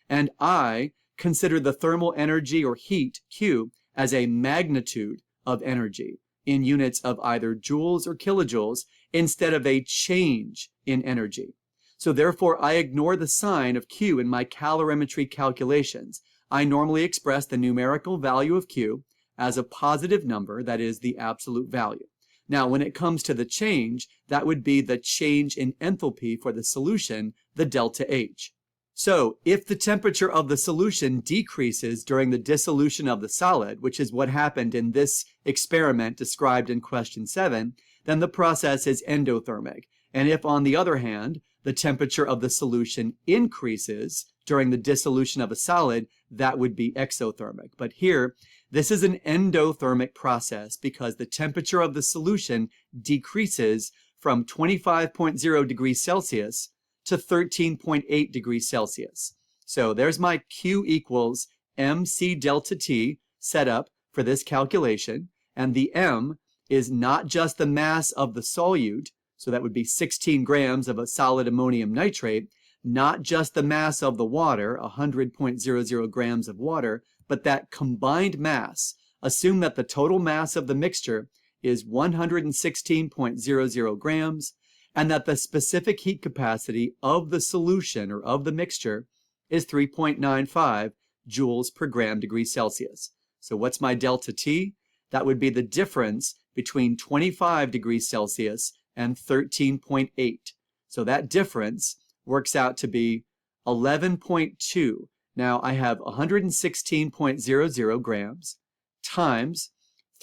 And I, consider the thermal energy or heat, Q, as a magnitude of energy in units of either joules or kilojoules instead of a change in energy. So therefore, I ignore the sign of Q in my calorimetry calculations. I normally express the numerical value of Q as a positive number, that is the absolute value. Now, when it comes to the change, that would be the change in enthalpy for the solution, the delta H. So, if the temperature of the solution decreases during the dissolution of the solid, which is what happened in this experiment described in question 7, then the process is endothermic. And if, on the other hand, the temperature of the solution increases during the dissolution of a solid, that would be exothermic. But here, this is an endothermic process because the temperature of the solution decreases from 25.0 degrees Celsius to 13.8 degrees Celsius. So there's my Q equals mc delta T set up for this calculation, and the M is not just the mass of the solute, So that would be 16 grams of a solid ammonium nitrate, not just the mass of the water, 100.00 grams of water, but that combined mass. Assume that the total mass of the mixture is 116.00 grams, and that the specific heat capacity of the solution or of the mixture is 3.95 joules per gram degree Celsius. So what's my delta T? That would be the difference between 25 degrees Celsius and 13.8. So that difference works out to be 11.2. Now I have 116.00 grams times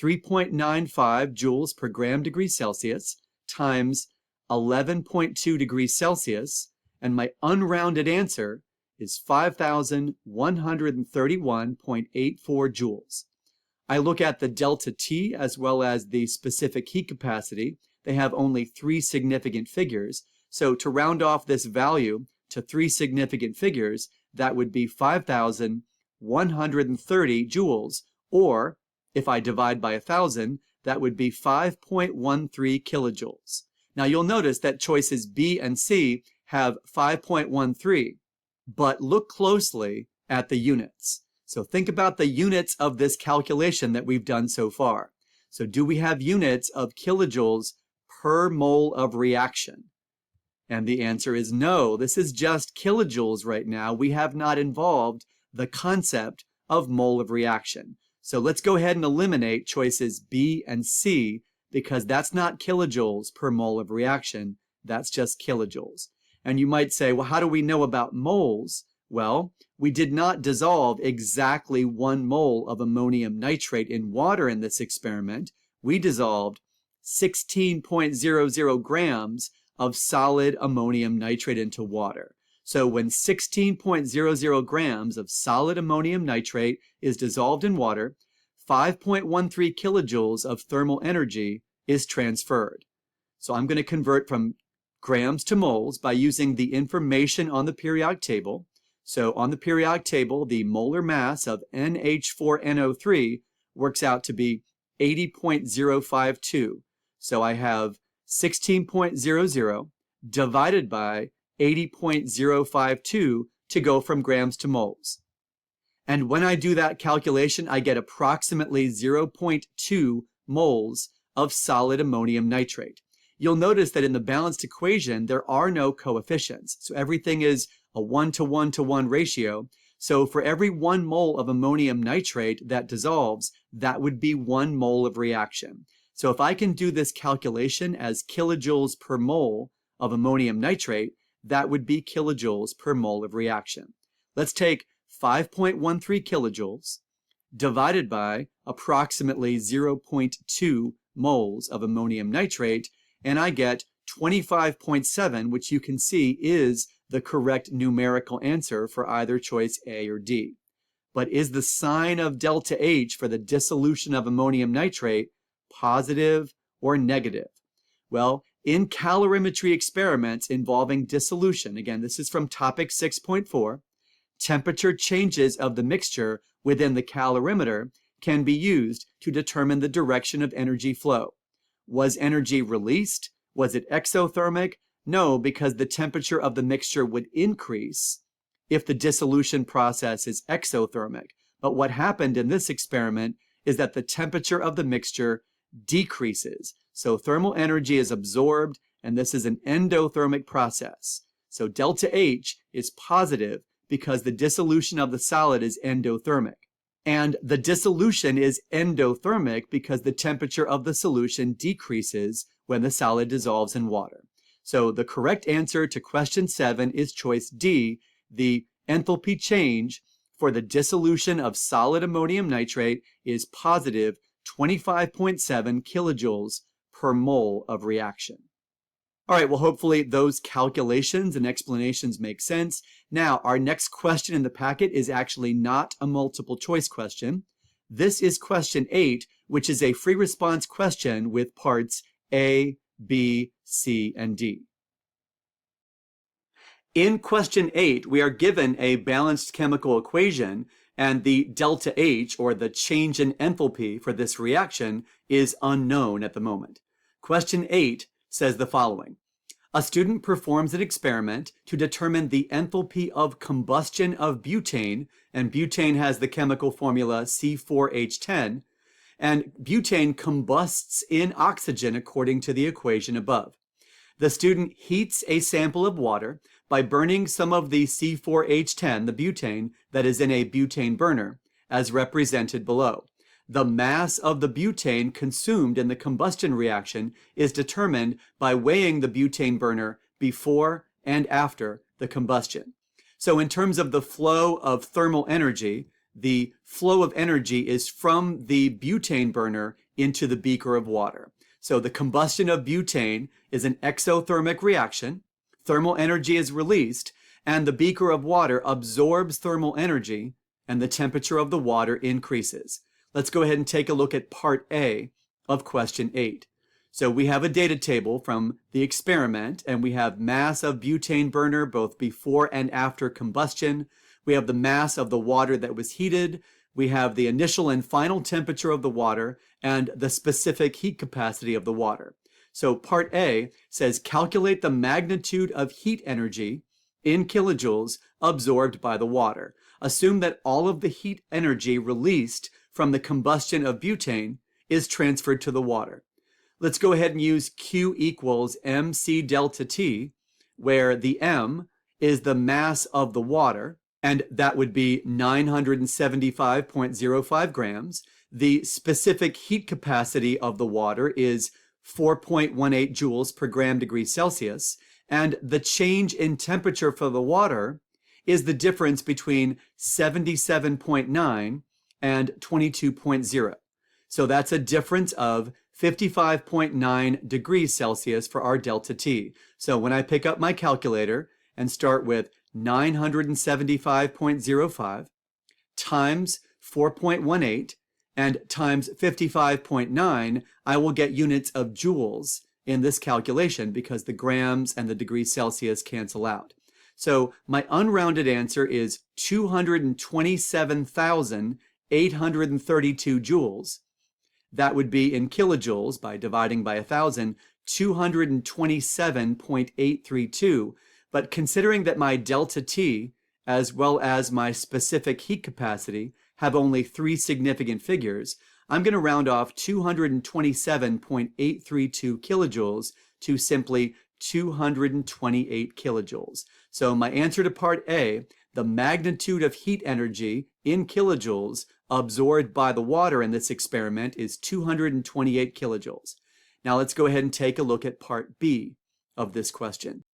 3.95 joules per gram degree Celsius times 11.2 degrees Celsius, and my unrounded answer is 5,131.84 joules. I look at the delta T as well as the specific heat capacity. They have only 3 significant figures, so to round off this value to 3 significant figures, that would be 5,130 joules, or if I divide by 1,000, that would be 5.13 kilojoules. Now you'll notice that choices B and C have 5.13, but look closely at the units. So think about the units of this calculation that we've done so far. So do we have units of kilojoules per mole of reaction? And the answer is no. This is just kilojoules right now. We have not involved the concept of mole of reaction. So let's go ahead and eliminate choices B and C, because that's not kilojoules per mole of reaction. That's just kilojoules. And you might say, well, how do we know about moles? Well, we did not dissolve exactly 1 mole of ammonium nitrate in water in this experiment. We dissolved 16.00 grams of solid ammonium nitrate into water. So when 16.00 grams of solid ammonium nitrate is dissolved in water, 5.13 kilojoules of thermal energy is transferred. So I'm going to convert from grams to moles by using the information on the periodic table. So on the periodic table, the molar mass of NH4NO3 works out to be 80.052. So I have 16.00 divided by 80.052 to go from grams to moles. And when I do that calculation, I get approximately 0.2 moles of solid ammonium nitrate. You'll notice that in the balanced equation, there are no coefficients. So everything is a 1-to-1-to-1 ratio. So for every 1 mole of ammonium nitrate that dissolves, that would be 1 mole of reaction. So if I can do this calculation as kilojoules per mole of ammonium nitrate, that would be kilojoules per mole of reaction. Let's take 5.13 kilojoules divided by approximately 0.2 moles of ammonium nitrate, and I get 25.7, which you can see is the correct numerical answer for either choice A or D. But is the sign of delta H for the dissolution of ammonium nitrate positive or negative? Well, in calorimetry experiments involving dissolution, again, this is from topic 6.4, temperature changes of the mixture within the calorimeter can be used to determine the direction of energy flow. Was energy released? Was it exothermic? No, because the temperature of the mixture would increase if the dissolution process is exothermic. But what happened in this experiment is that the temperature of the mixture decreases. So thermal energy is absorbed, and this is an endothermic process. So delta H is positive because the dissolution of the solid is endothermic. And the dissolution is endothermic because the temperature of the solution decreases when the solid dissolves in water. So the correct answer to question 7 is choice D. The enthalpy change for the dissolution of solid ammonium nitrate is positive 25.7 kilojoules per mole of reaction. All right, well, hopefully those calculations and explanations make sense. Now, our next question in the packet is actually not a multiple choice question. This is question 8, which is a free response question with parts A, B, C, and D. In question 8, we are given a balanced chemical equation, and the delta H, or the change in enthalpy for this reaction, is unknown at the moment. Question 8 says the following. A student performs an experiment to determine the enthalpy of combustion of butane, and butane has the chemical formula C4H10, and butane combusts in oxygen according to the equation above. The student heats a sample of water by burning some of the C4H10, the butane, that is in a butane burner, as represented below. The mass of the butane consumed in the combustion reaction is determined by weighing the butane burner before and after the combustion. So in terms of the flow of thermal energy, the flow of energy is from the butane burner into the beaker of water. So the combustion of butane is an exothermic reaction. Thermal energy is released, and the beaker of water absorbs thermal energy, and the temperature of the water increases. Let's go ahead and take a look at part A of question 8. So we have a data table from the experiment, and we have mass of butane burner both before and after combustion. We have the mass of the water that was heated. We have the initial and final temperature of the water and the specific heat capacity of the water. So part A says calculate the magnitude of heat energy in kilojoules absorbed by the water. Assume that all of the heat energy released from the combustion of butane is transferred to the water. Let's go ahead and use Q equals mc delta T, where the m is the mass of the water, and that would be 975.05 grams. The specific heat capacity of the water is 4.18 joules per gram degree Celsius, and the change in temperature for the water is the difference between 77.9 and 22.0. So that's a difference of 55.9 degrees Celsius for our delta T. So when I pick up my calculator and start with 975.05 times 4.18 and times 55.9, I will get units of joules in this calculation because the grams and the degrees Celsius cancel out. So my unrounded answer is 227,832 joules. That would be in kilojoules by dividing by 1,000, 227.832. But considering that my delta T, as well as my specific heat capacity, have only 3 significant figures, I'm going to round off 227.832 kilojoules to simply 228 kilojoules. So my answer to part A, the magnitude of heat energy in kilojoules absorbed by the water in this experiment is 228 kilojoules. Now let's go ahead and take a look at part B of this question.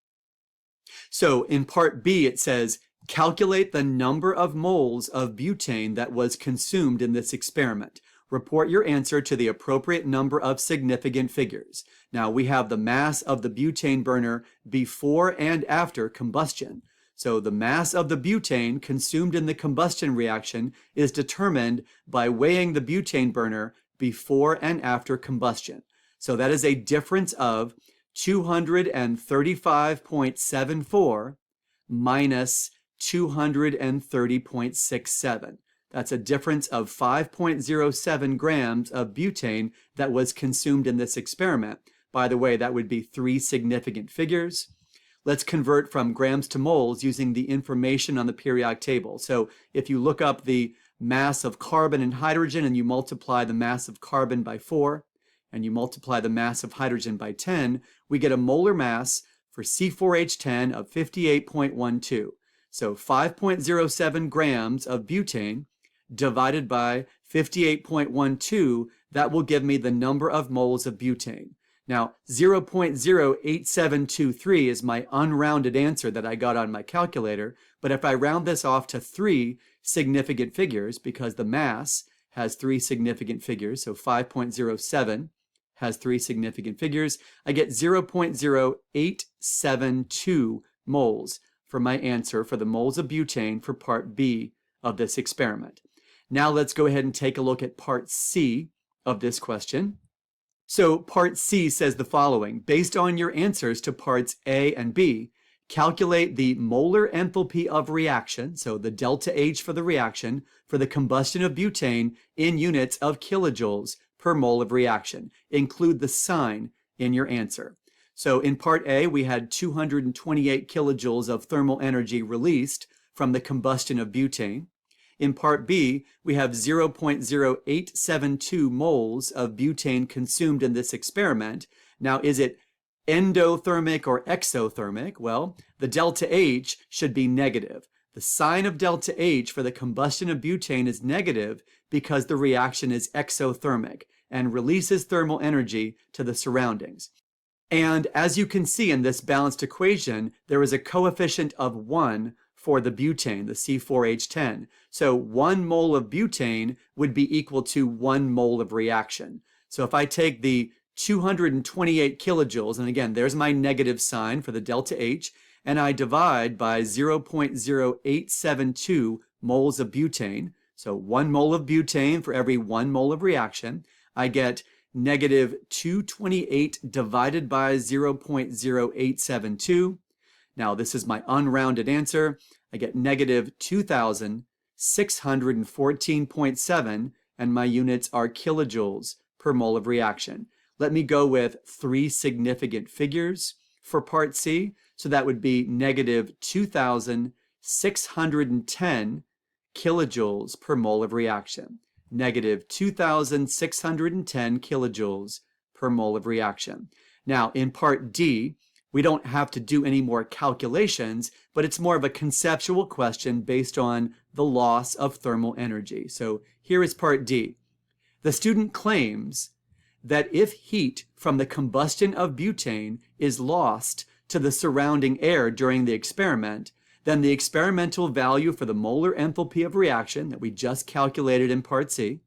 So in part B it says, calculate the number of moles of butane that was consumed in this experiment. Report your answer to the appropriate number of significant figures. Now we have the mass of the butane burner before and after combustion. So the mass of the butane consumed in the combustion reaction is determined by weighing the butane burner before and after combustion. So that is a difference of 235.74 minus 230.67. That's a difference of 5.07 grams of butane that was consumed in this experiment. By the way, that would be 3 significant figures. Let's convert from grams to moles using the information on the periodic table. So if you look up the mass of carbon and hydrogen and you multiply the mass of carbon by 4 and you multiply the mass of hydrogen by 10, we get a molar mass for C4H10 of 58.12. So 5.07 grams of butane divided by 58.12, that will give me the number of moles of butane. Now, 0.08723 is my unrounded answer that I got on my calculator, but if I round this off to 3 significant figures, because the mass has 3 significant figures, so 5.07 has 3 significant figures, I get 0.0872 moles for my answer for the moles of butane for part B of this experiment. Now let's go ahead and take a look at part C of this question. So part C says the following: based on your answers to parts A and B, calculate the molar enthalpy of reaction, so the delta H for the reaction, for the combustion of butane in units of kilojoules per mole of reaction. Include the sign in your answer. So in part A, we had 228 kilojoules of thermal energy released from the combustion of butane. In part B, we have 0.0872 moles of butane consumed in this experiment. Now, is it endothermic or exothermic? Well, the delta H should be negative. The sign of delta H for the combustion of butane is negative because the reaction is exothermic and releases thermal energy to the surroundings. And as you can see in this balanced equation, there is a coefficient of 1 for the butane, the C4H10. So 1 mole of butane would be equal to 1 mole of reaction. So if I take the 228 kilojoules, and again, there's my negative sign for the delta H, and I divide by 0.0872 moles of butane, so 1 mole of butane for every 1 mole of reaction, I get negative 228 divided by 0.0872. Now, this is my unrounded answer. I get negative 2,614.7, and my units are kilojoules per mole of reaction. Let me go with 3 significant figures for part C. So that would be negative 2,610 kilojoules per mole of reaction. Negative 2,610 kilojoules per mole of reaction. Now, in part D, we don't have to do any more calculations, but it's more of a conceptual question based on the loss of thermal energy. So here is part D. The student claims that if heat from the combustion of butane is lost to the surrounding air during the experiment, then the experimental value for the molar enthalpy of reaction that we just calculated in part C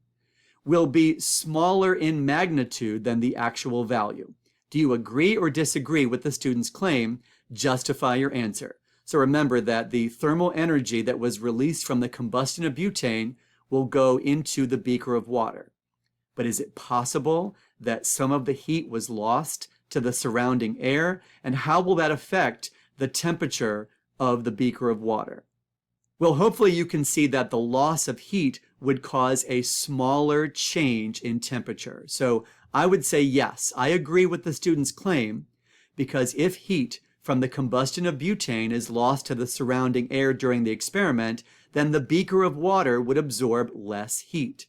will be smaller in magnitude than the actual value. Do you agree or disagree with the student's claim? Justify your answer. So remember that the thermal energy that was released from the combustion of butane will go into the beaker of water. But is it possible that some of the heat was lost to the surrounding air? And how will that affect the temperature of the beaker of water? Well, hopefully you can see that the loss of heat would cause a smaller change in temperature. So I would say yes, I agree with the student's claim, because if heat from the combustion of butane is lost to the surrounding air during the experiment, then the beaker of water would absorb less heat.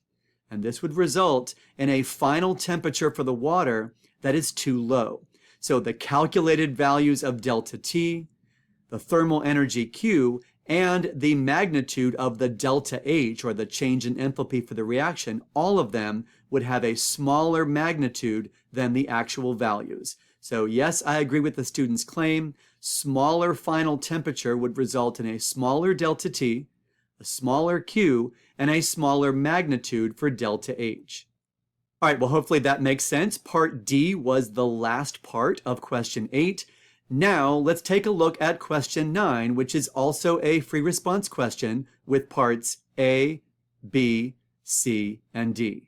And this would result in a final temperature for the water that is too low. So the calculated values of delta T, the thermal energy Q, and the magnitude of the delta H, or the change in enthalpy for the reaction, all of them would have a smaller magnitude than the actual values. So yes, I agree with the student's claim. Smaller final temperature would result in a smaller delta T, a smaller Q, and a smaller magnitude for delta H. All right, well, hopefully that makes sense. Part D was the last part of question 8. Now, let's take a look at question 9, which is also a free response question with parts A, B, C, and D.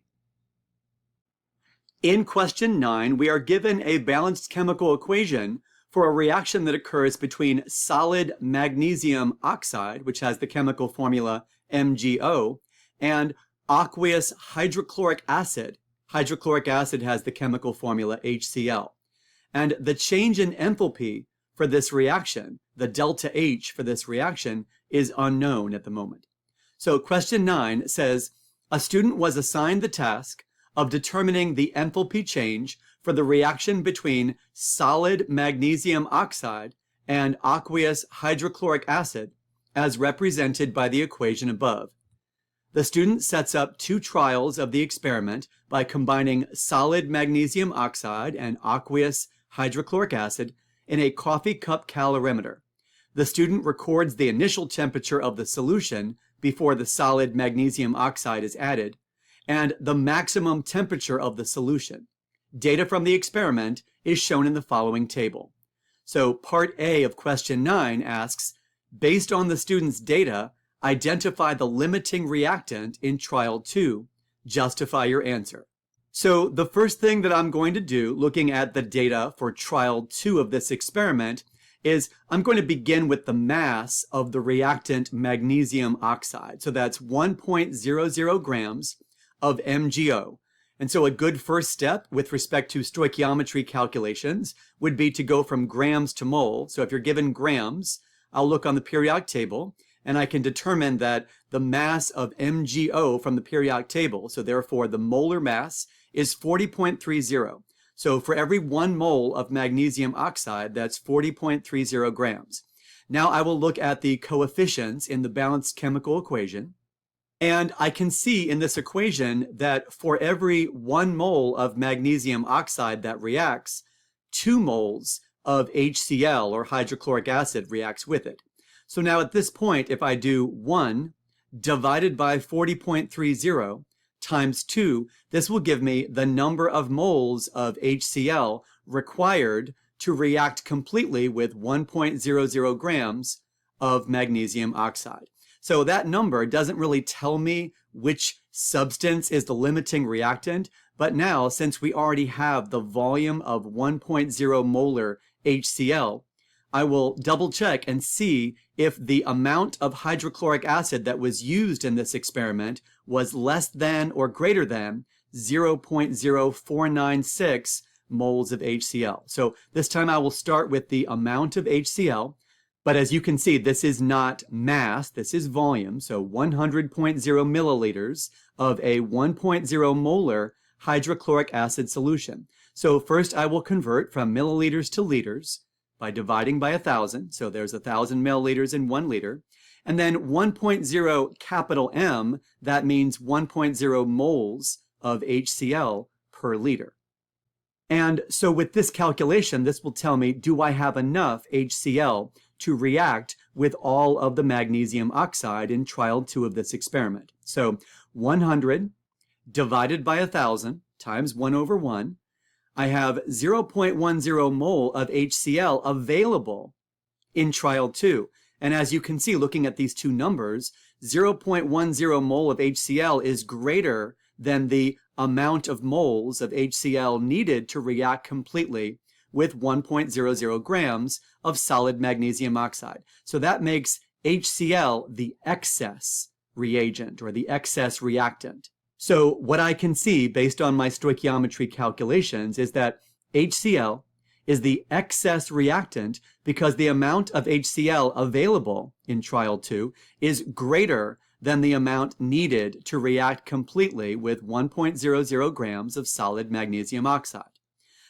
In question 9, we are given a balanced chemical equation for a reaction that occurs between solid magnesium oxide, which has the chemical formula MgO, and aqueous hydrochloric acid. Hydrochloric acid has the chemical formula HCl. And the change in enthalpy for this reaction, the delta H for this reaction, is unknown at the moment. So question 9 says, a student was assigned the task of determining the enthalpy change for the reaction between solid magnesium oxide and aqueous hydrochloric acid as represented by the equation above. The student sets up 2 trials of the experiment by combining solid magnesium oxide and aqueous hydrochloric acid in a coffee cup calorimeter. The student records the initial temperature of the solution before the solid magnesium oxide is added, and the maximum temperature of the solution. Data from the experiment is shown in the following table. So part A of question 9 asks, based on the student's data, identify the limiting reactant in trial 2. Justify your answer. So the first thing that I'm going to do, looking at the data for trial 2 of this experiment, is I'm going to begin with the mass of the reactant magnesium oxide. So that's 1.00 grams of MgO. And so a good first step with respect to stoichiometry calculations would be to go from grams to mole. So if you're given grams, I'll look on the periodic table and I can determine that the mass of MgO from the periodic table, so therefore the molar mass, is 40.30. So for every 1 mole of magnesium oxide, that's 40.30 grams. Now I will look at the coefficients in the balanced chemical equation. And I can see in this equation that for every 1 mole of magnesium oxide that reacts, 2 moles of HCl, or hydrochloric acid, reacts with it. So now at this point, if I do 1 divided by 40.30 times 2, this will give me the number of moles of HCl required to react completely with 1.00 grams of magnesium oxide. So that number doesn't really tell me which substance is the limiting reactant, but now since we already have the volume of 1.0 molar HCl, I will double check and see if the amount of hydrochloric acid that was used in this experiment was less than or greater than 0.0496 moles of HCl. So this time I will start with the amount of HCl, but as you can see, this is not mass, this is volume. So 100.0 milliliters of a 1.0 molar hydrochloric acid solution. So first I will convert from milliliters to liters by dividing by 1,000. So there's 1,000 milliliters in 1 liter. And then 1.0 capital M, that means 1.0 moles of HCl per liter. And so with this calculation, this will tell me, do I have enough HCl to react with all of the magnesium oxide in trial 2 of this experiment? So 100 divided by 1,000 times 1 over 1, I have 0.10 mole of HCl available in trial 2. And as you can see, looking at these two numbers, 0.10 mole of HCl is greater than the amount of moles of HCl needed to react completely with 1.00 grams of solid magnesium oxide. So that makes HCl the excess reagent or the excess reactant. So what I can see based on my stoichiometry calculations is that HCl is the excess reactant because the amount of HCl available in trial 2 is greater than the amount needed to react completely with 1.00 grams of solid magnesium oxide.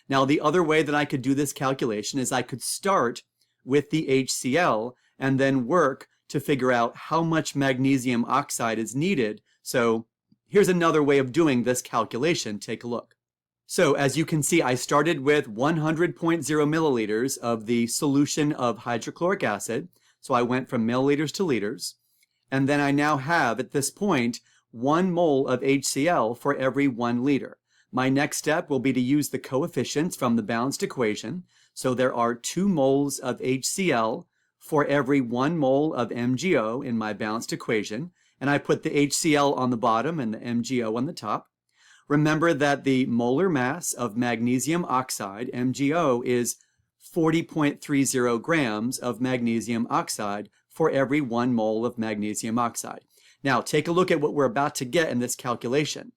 Now, the other way that I could do this calculation is I could start with the HCl and then work to figure out how much magnesium oxide is needed. So here's another way of doing this calculation. Take a look. So as you can see, I started with 100.0 milliliters of the solution of hydrochloric acid. So I went from milliliters to liters. And then I now have, at this point, 1 mole of HCl for every 1 liter. My next step will be to use the coefficients from the balanced equation. So there are 2 moles of HCl for every 1 mole of MgO in my balanced equation. And I put the HCl on the bottom and the MgO on the top. Remember that the molar mass of magnesium oxide, MgO, is 40.30 grams of magnesium oxide for every 1 mole of magnesium oxide. Now, take a look at what we're about to get in this calculation.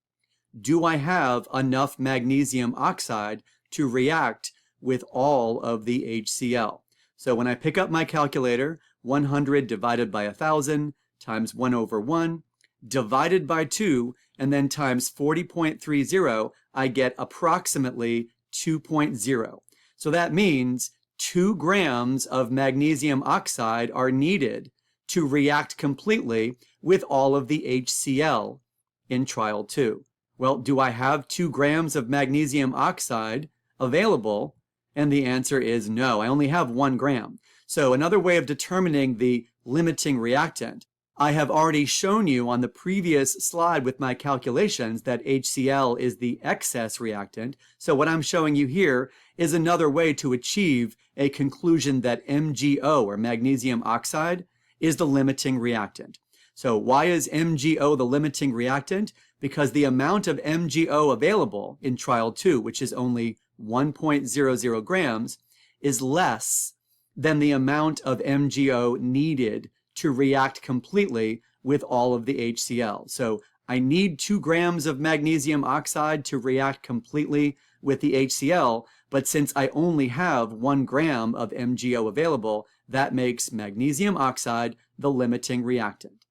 Do I have enough magnesium oxide to react with all of the HCl? So when I pick up my calculator, 100 divided by 1,000 times 1 over 1, divided by 2, and then times 40.30, I get approximately 2.0. So that means 2 grams of magnesium oxide are needed to react completely with all of the HCl in trial 2. Well, do I have 2 grams of magnesium oxide available? And the answer is no, I only have 1 gram. So another way of determining the limiting reactant, I have already shown you on the previous slide with my calculations that HCl is the excess reactant. So what I'm showing you here is another way to achieve a conclusion that MgO, or magnesium oxide, is the limiting reactant. So why is MgO the limiting reactant? Because the amount of MgO available in trial 2, which is only 1.00 grams, is less than the amount of MgO needed to react completely with all of the HCl. So I need 2 grams of magnesium oxide to react completely with the HCl, but since I only have 1 gram of MgO available, that makes magnesium oxide the limiting reactant.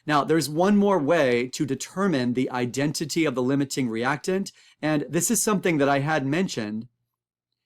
Now, there's one more way to determine the identity of the limiting reactant, and this is something that I had mentioned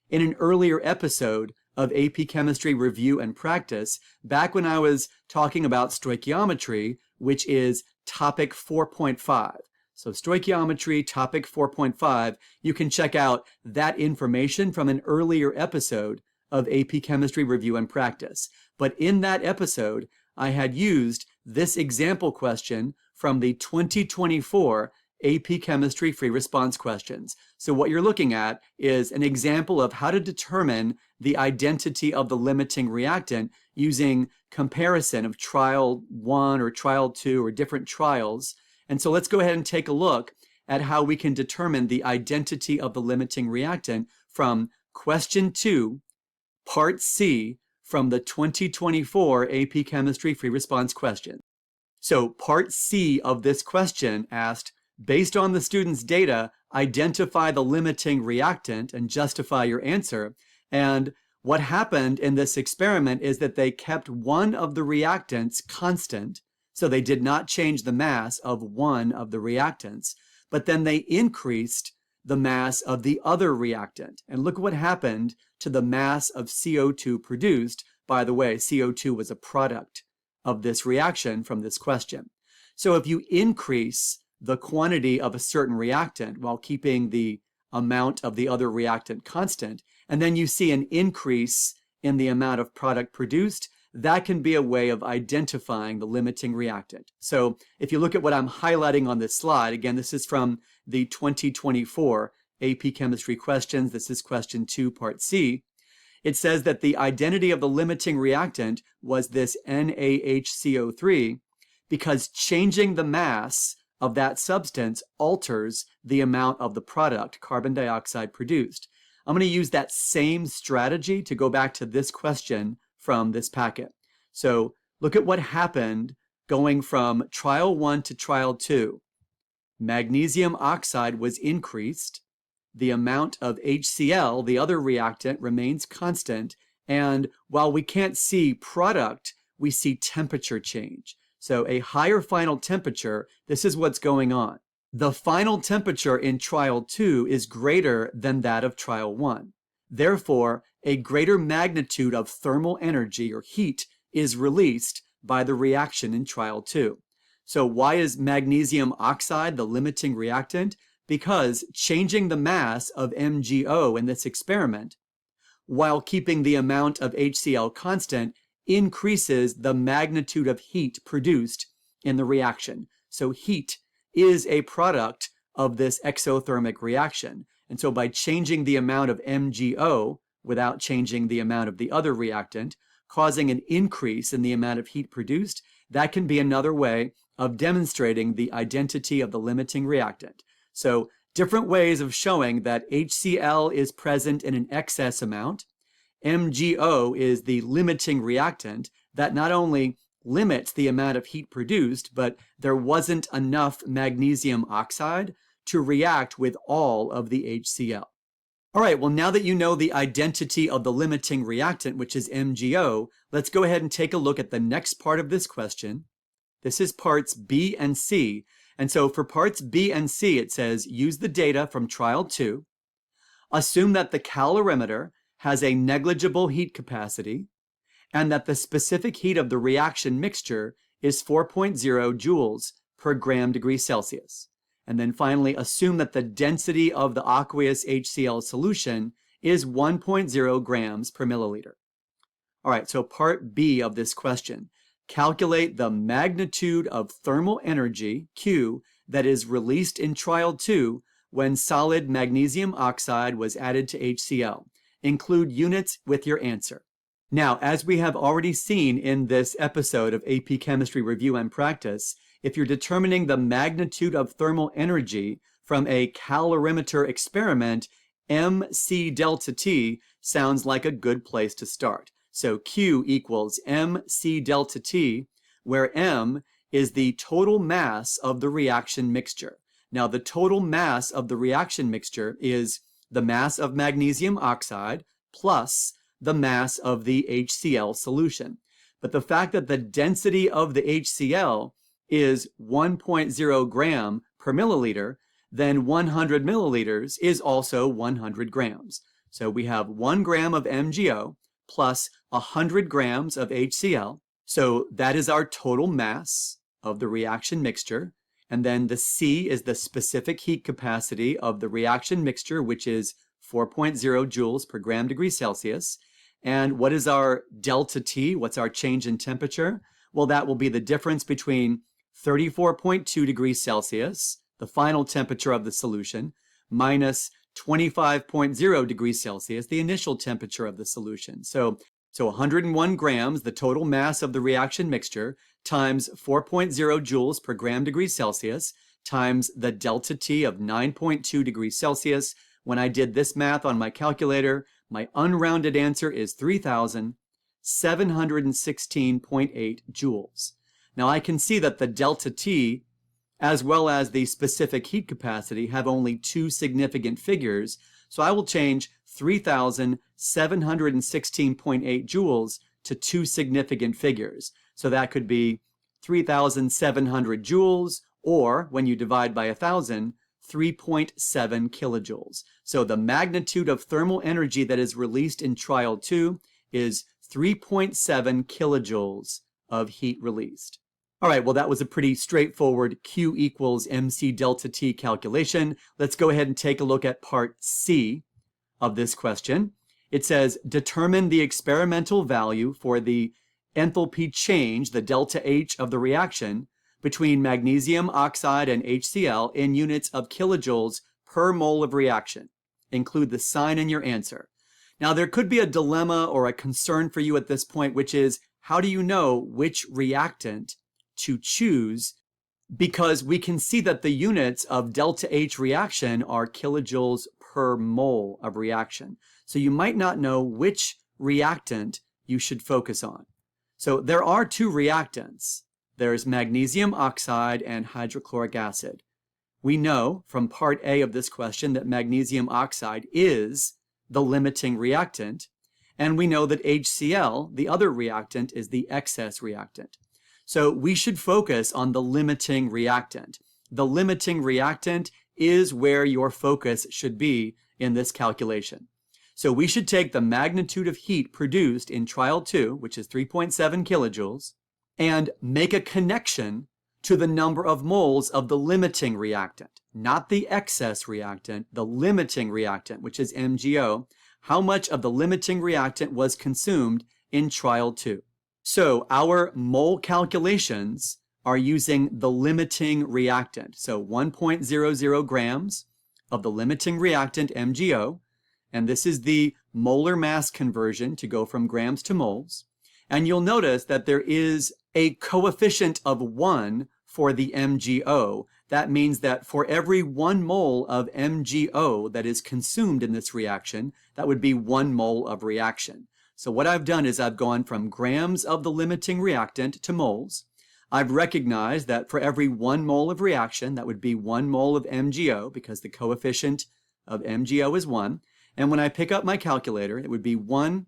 in an earlier episode of AP Chemistry Review and Practice, back when I was talking about stoichiometry, which is topic 4.5. So stoichiometry, topic 4.5, you can check out that information from an earlier episode of AP Chemistry Review and Practice. But in that episode, I had used this example question from the 2024 AP Chemistry Free Response questions. So what you're looking at is an example of how to determine the identity of the limiting reactant using comparison of trial 1 or trial 2 or different trials. And so let's go ahead and take a look at how we can determine the identity of the limiting reactant from question 2, part C, from the 2024 AP Chemistry Free Response question. So part C of this question asked, based on the student's data, identify the limiting reactant and justify your answer. And what happened in this experiment is that they kept one of the reactants constant, so they did not change the mass of one of the reactants, but then they increased the mass of the other reactant. And look what happened to the mass of CO2 produced. By the way, CO2 was a product of this reaction from this question. So if you increase the quantity of a certain reactant while keeping the amount of the other reactant constant, and then you see an increase in the amount of product produced, that can be a way of identifying the limiting reactant. So if you look at what I'm highlighting on this slide, again, this is from the 2024 AP Chemistry questions. This is question 2, part C. It says that the identity of the limiting reactant was this NaHCO3 because changing the mass of that substance alters the amount of the product, carbon dioxide, produced. I'm going to use that same strategy to go back to this question from this packet. So look at what happened going from trial 1 to trial 2. Magnesium oxide was increased. The amount of HCl, the other reactant, remains constant. And while we can't see product, we see temperature change. So a higher final temperature, this is what's going on. The final temperature in trial 2 is greater than that of trial 1. Therefore, a greater magnitude of thermal energy or heat is released by the reaction in trial 2. So why is magnesium oxide the limiting reactant? Because changing the mass of MgO in this experiment, while keeping the amount of HCl constant, increases the magnitude of heat produced in the reaction. So heat is a product of this exothermic reaction. And so by changing the amount of MgO without changing the amount of the other reactant, causing an increase in the amount of heat produced, that can be another way of demonstrating the identity of the limiting reactant. So different ways of showing that HCl is present in an excess amount. MgO is the limiting reactant that not only limits the amount of heat produced, but there wasn't enough magnesium oxide to react with all of the HCl. All right, well, now that you know the identity of the limiting reactant, which is MgO, let's go ahead and take a look at the next part of this question. This is parts B and C. And so for parts B and C, it says, use the data from trial 2. Assume that the calorimeter has a negligible heat capacity and that the specific heat of the reaction mixture is 4.0 joules per gram degree Celsius. And then finally, assume that the density of the aqueous HCl solution is 1.0 grams per milliliter. All right, so part B of this question. Calculate the magnitude of thermal energy, Q, that is released in trial 2 when solid magnesium oxide was added to HCl. Include units with your answer. Now, as we have already seen in this episode of AP Chemistry Review and Practice, if you're determining the magnitude of thermal energy from a calorimeter experiment, mc delta T sounds like a good place to start. So Q equals mc delta T, where m is the total mass of the reaction mixture. Now, the total mass of the reaction mixture is the mass of magnesium oxide plus the mass of the HCl solution. But the fact that the density of the HCl is 1.0 gram per milliliter, then 100 milliliters is also 100 grams. So we have 1 gram of MgO plus 100 grams of HCl. So that is our total mass of the reaction mixture. And then the C is the specific heat capacity of the reaction mixture, which is 4.0 joules per gram degree Celsius. And what is our delta T? What's our change in temperature? Well, that will be the difference between 34.2 degrees Celsius, the final temperature of the solution, minus 25.0 degrees Celsius, the initial temperature of the solution. So 101 grams, the total mass of the reaction mixture, times 4.0 joules per gram degree Celsius, times the delta T of 9.2 degrees Celsius. When I did this math on my calculator, my unrounded answer is 3,716.8 joules. Now I can see that the delta T as well as the specific heat capacity have only two significant figures, so I will change 3,716.8 joules to two significant figures. So that could be 3,700 joules, or when you divide by 1,000, 3.7 kilojoules. So the magnitude of thermal energy that is released in trial 2 is 3.7 kilojoules of heat released. All right, well, that was a pretty straightforward Q equals MC delta T calculation. Let's go ahead and take a look at part C of this question. It says, determine the experimental value for the enthalpy change, the delta H of the reaction, between magnesium oxide and HCl in units of kilojoules per mole of reaction. Include the sign in your answer. Now, there could be a dilemma or a concern for you at this point, which is, how do you know which reactant to choose? Because we can see that the units of delta H reaction are kilojoules per mole of reaction. So you might not know which reactant you should focus on. So there are two reactants. There's magnesium oxide and hydrochloric acid. We know from part A of this question that magnesium oxide is the limiting reactant, and we know that HCl, the other reactant, is the excess reactant. So we should focus on the limiting reactant. The limiting reactant is where your focus should be in this calculation. So we should take the magnitude of heat produced in trial 2, which is 3.7 kilojoules, and make a connection to the number of moles of the limiting reactant, not the excess reactant, the limiting reactant, which is MgO. How much of the limiting reactant was consumed in trial 2? So our mole calculations are using the limiting reactant. So 1.00 grams of the limiting reactant MgO, and this is the molar mass conversion to go from grams to moles. And you'll notice that there is a coefficient of 1 for the MgO. That means that for every 1 mole of MgO that is consumed in this reaction, that would be 1 mole of reaction. So what I've done is I've gone from grams of the limiting reactant to moles. I've recognized that for every 1 mole of reaction, that would be 1 mole of MgO, because the coefficient of MgO is 1. And when I pick up my calculator, it would be 1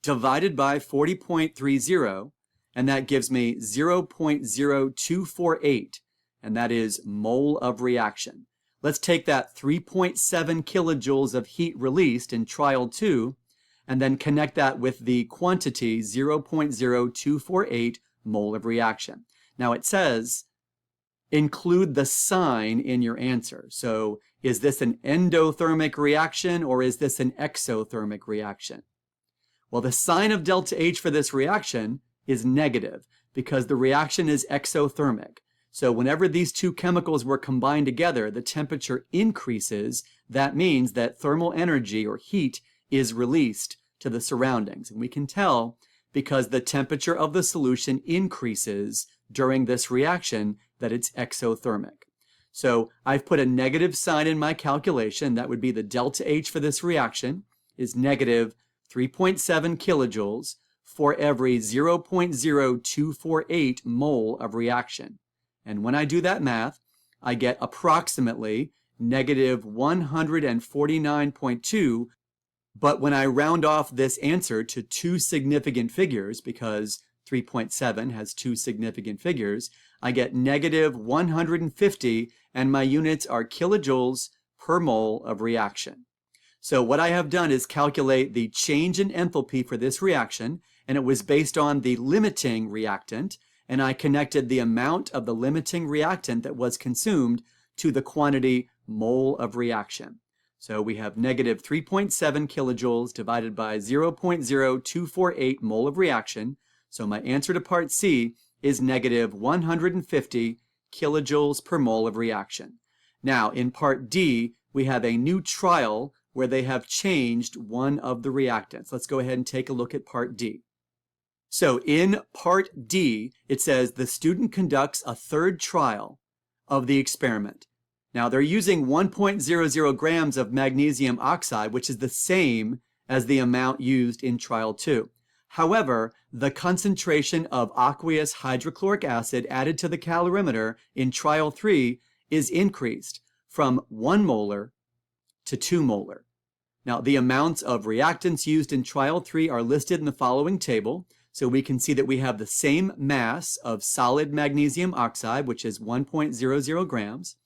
divided by 40.30, and that gives me 0.0248, and that is mole of reaction. Let's take that 3.7 kilojoules of heat released in trial 2, and then connect that with the quantity 0.0248 mole of reaction. Now it says, include the sign in your answer. So is this an endothermic reaction or is this an exothermic reaction? Well, the sign of delta H for this reaction is negative because the reaction is exothermic. So whenever these two chemicals were combined together, the temperature increases. That means that thermal energy or heat is released to the surroundings. And we can tell because the temperature of the solution increases during this reaction that it's exothermic. So I've put a negative sign in my calculation. That would be the delta H for this reaction is negative 3.7 kilojoules for every 0.0248 mole of reaction. And when I do that math, I get approximately negative 149.2. But when I round off this answer to two significant figures, because 3.7 has two significant figures, I get negative 150, and my units are kilojoules per mole of reaction. So what I have done is calculate the change in enthalpy for this reaction, and it was based on the limiting reactant, and I connected the amount of the limiting reactant that was consumed to the quantity mole of reaction. So we have negative 3.7 kilojoules divided by 0.0248 mole of reaction. So my answer to part C is negative 150 kilojoules per mole of reaction. Now in part D, we have a new trial where they have changed one of the reactants. Let's go ahead and take a look at part D. So in part D, it says the student conducts a third trial of the experiment. Now they're using 1.00 grams of magnesium oxide, which is the same as the amount used in trial 2. However, the concentration of aqueous hydrochloric acid added to the calorimeter in trial 3 is increased from 1 molar to 2 molar. Now the amounts of reactants used in trial 3 are listed in the following table. So we can see that we have the same mass of solid magnesium oxide, which is 1.00 grams.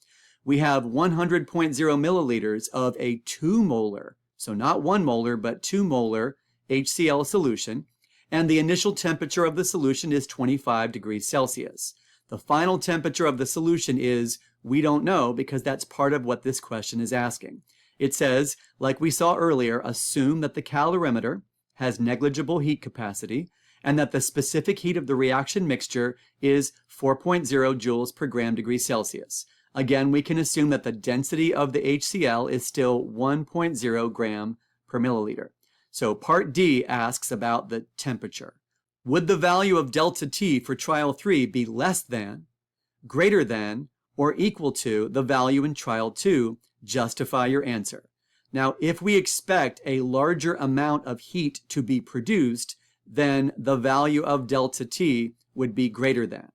We have 100.0 milliliters of a 2 molar, so not 1 molar, but 2 molar HCl solution. And the initial temperature of the solution is 25 degrees Celsius. The final temperature of the solution is, we don't know, because that's part of what this question is asking. It says, like we saw earlier, assume that the calorimeter has negligible heat capacity, and that the specific heat of the reaction mixture is 4.0 joules per gram degree Celsius. Again, we can assume that the density of the HCl is still 1.0 gram per milliliter. So part D asks about the temperature. Would the value of delta T for trial 3 be less than, greater than, or equal to the value in trial 2? Justify your answer. Now, if we expect a larger amount of heat to be produced, then the value of delta T would be greater than.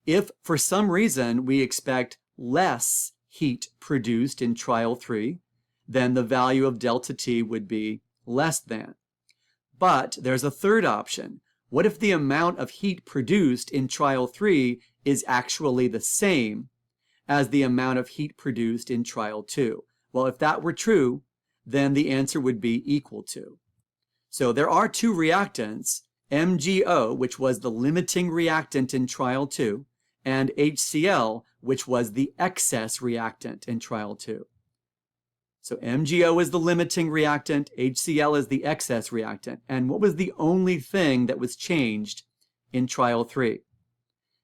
If for some reason we expect less heat produced in trial 3, then the value of delta T would be less than. But there's a third option. What if the amount of heat produced in trial 3 is actually the same as the amount of heat produced in trial 2? Well, if that were true, then the answer would be equal to. So there are two reactants, MgO, which was the limiting reactant in trial 2, and HCl, which was the excess reactant in trial 2. So MgO is the limiting reactant, HCl is the excess reactant. And what was the only thing that was changed in trial 3?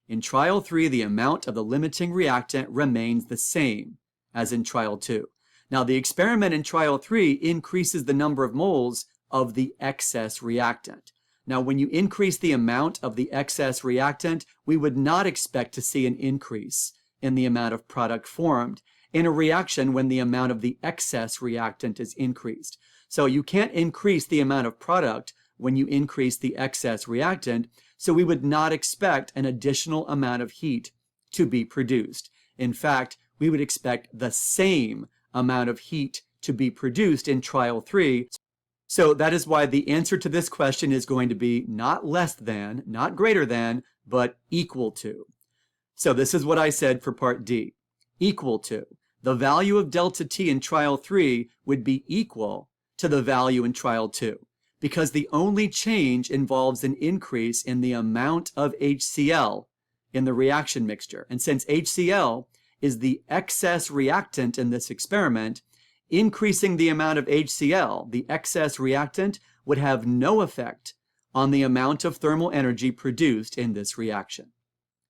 In trial 3, the amount of the limiting reactant remains the same as in trial 2. Now, the experiment in trial 3 increases the number of moles of the excess reactant. Now, when you increase the amount of the excess reactant, we would not expect to see an increase in the amount of product formed in a reaction when the amount of the excess reactant is increased. So you can't increase the amount of product when you increase the excess reactant, so we would not expect an additional amount of heat to be produced. In fact, we would expect the same amount of heat to be produced in trial 3. So that is why the answer to this question is going to be not less than, not greater than, but equal to. So this is what I said for part D. Equal to. The value of delta T in trial 3 would be equal to the value in trial 2, because the only change involves an increase in the amount of HCl in the reaction mixture. And since HCl is the excess reactant in this experiment, increasing the amount of HCl, the excess reactant, would have no effect on the amount of thermal energy produced in this reaction.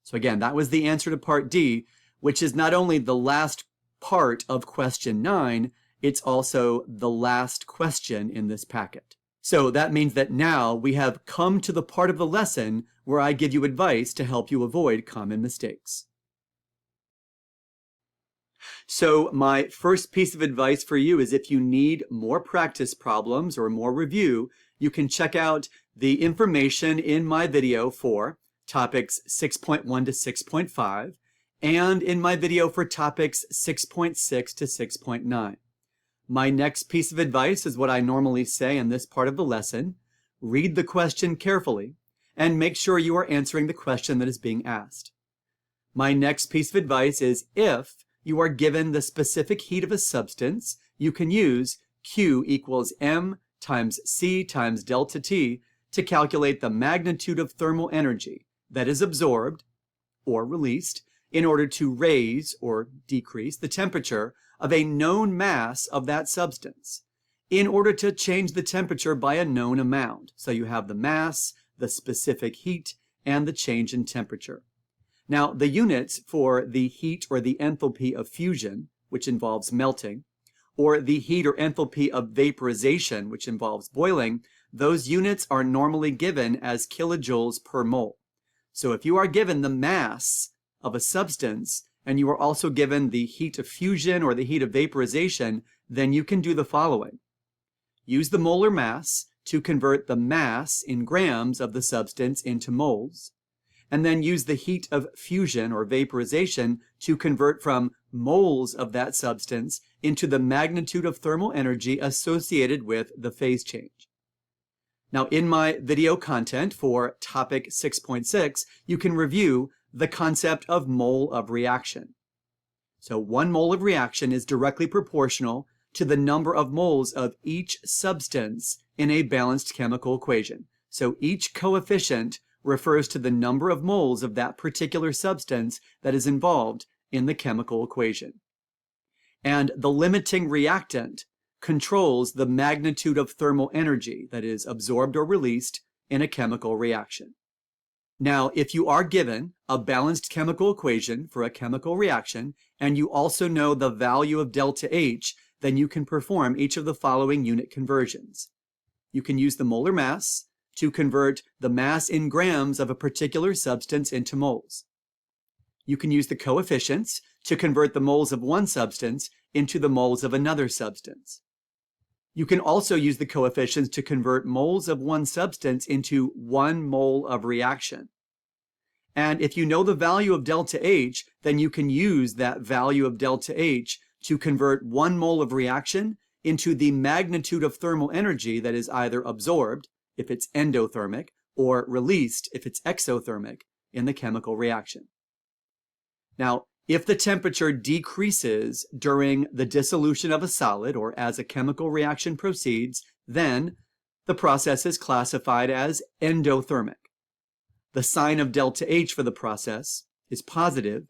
So again, that was the answer to part D, which is not only the last part of question 9, it's also the last question in this packet. So that means that now we have come to the part of the lesson where I give you advice to help you avoid common mistakes. So my first piece of advice for you is if you need more practice problems or more review, you can check out the information in my video for topics 6.1 to 6.5. and in my video for topics 6.6 to 6.9. My next piece of advice is what I normally say in this part of the lesson. Read the question carefully and make sure you are answering the question that is being asked. My next piece of advice is if you are given the specific heat of a substance, you can use Q equals M times C times delta T to calculate the magnitude of thermal energy that is absorbed or released in order to raise or decrease the temperature of a known mass of that substance in order to change the temperature by a known amount. So you have the mass, the specific heat, and the change in temperature. Now, the units for the heat or the enthalpy of fusion, which involves melting, or the heat or enthalpy of vaporization, which involves boiling, those units are normally given as kilojoules per mole. So if you are given the mass of a substance, and you are also given the heat of fusion or the heat of vaporization, then you can do the following. Use the molar mass to convert the mass in grams of the substance into moles, and then use the heat of fusion or vaporization to convert from moles of that substance into the magnitude of thermal energy associated with the phase change. Now, in my video content for topic 6.6, you can review the concept of mole of reaction. So 1 mole of reaction is directly proportional to the number of moles of each substance in a balanced chemical equation. So each coefficient refers to the number of moles of that particular substance that is involved in the chemical equation. And the limiting reactant controls the magnitude of thermal energy that is absorbed or released in a chemical reaction. Now, if you are given a balanced chemical equation for a chemical reaction, and you also know the value of delta H, then you can perform each of the following unit conversions. You can use the molar mass to convert the mass in grams of a particular substance into moles. You can use the coefficients to convert the moles of one substance into the moles of another substance. You can also use the coefficients to convert moles of one substance into 1 mole of reaction. And if you know the value of delta H, then you can use that value of delta H to convert 1 mole of reaction into the magnitude of thermal energy that is either absorbed, if it's endothermic, or released, if it's exothermic, in the chemical reaction. Now, if the temperature decreases during the dissolution of a solid or as a chemical reaction proceeds, then the process is classified as endothermic. The sign of delta H for the process is positive,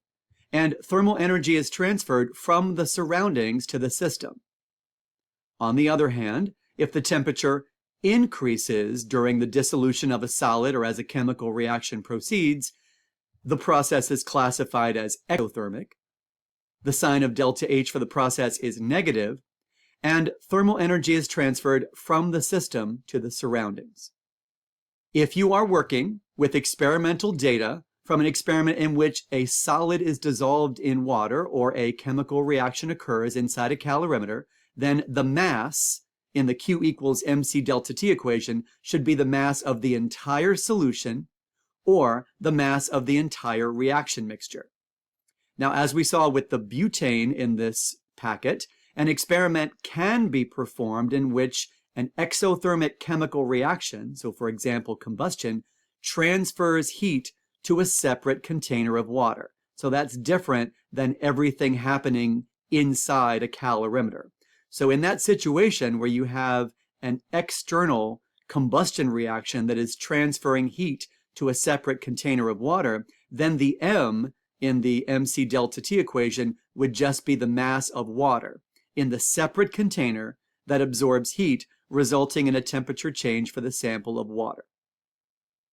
and thermal energy is transferred from the surroundings to the system. On the other hand, if the temperature increases during the dissolution of a solid or as a chemical reaction proceeds, the process is classified as exothermic. The sign of delta H for the process is negative, and thermal energy is transferred from the system to the surroundings. If you are working with experimental data from an experiment in which a solid is dissolved in water or a chemical reaction occurs inside a calorimeter, then the mass in the Q equals MC delta T equation should be the mass of the entire solution or the mass of the entire reaction mixture. Now, as we saw with the butane in this packet, an experiment can be performed in which an exothermic chemical reaction, so for example combustion, transfers heat to a separate container of water. So that's different than everything happening inside a calorimeter. So in that situation where you have an external combustion reaction that is transferring heat to a separate container of water, then the M in the MC delta T equation would just be the mass of water in the separate container that absorbs heat, resulting in a temperature change for the sample of water.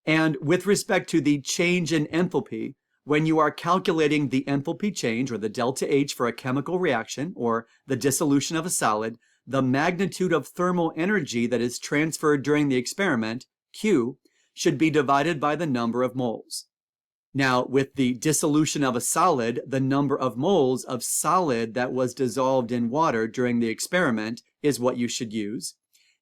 And with respect to the change in enthalpy, when you are calculating the enthalpy change, or the delta H for a chemical reaction, or the dissolution of a solid, the magnitude of thermal energy that is transferred during the experiment, Q, should be divided by the number of moles. Now, with the dissolution of a solid, the number of moles of solid that was dissolved in water during the experiment is what you should use.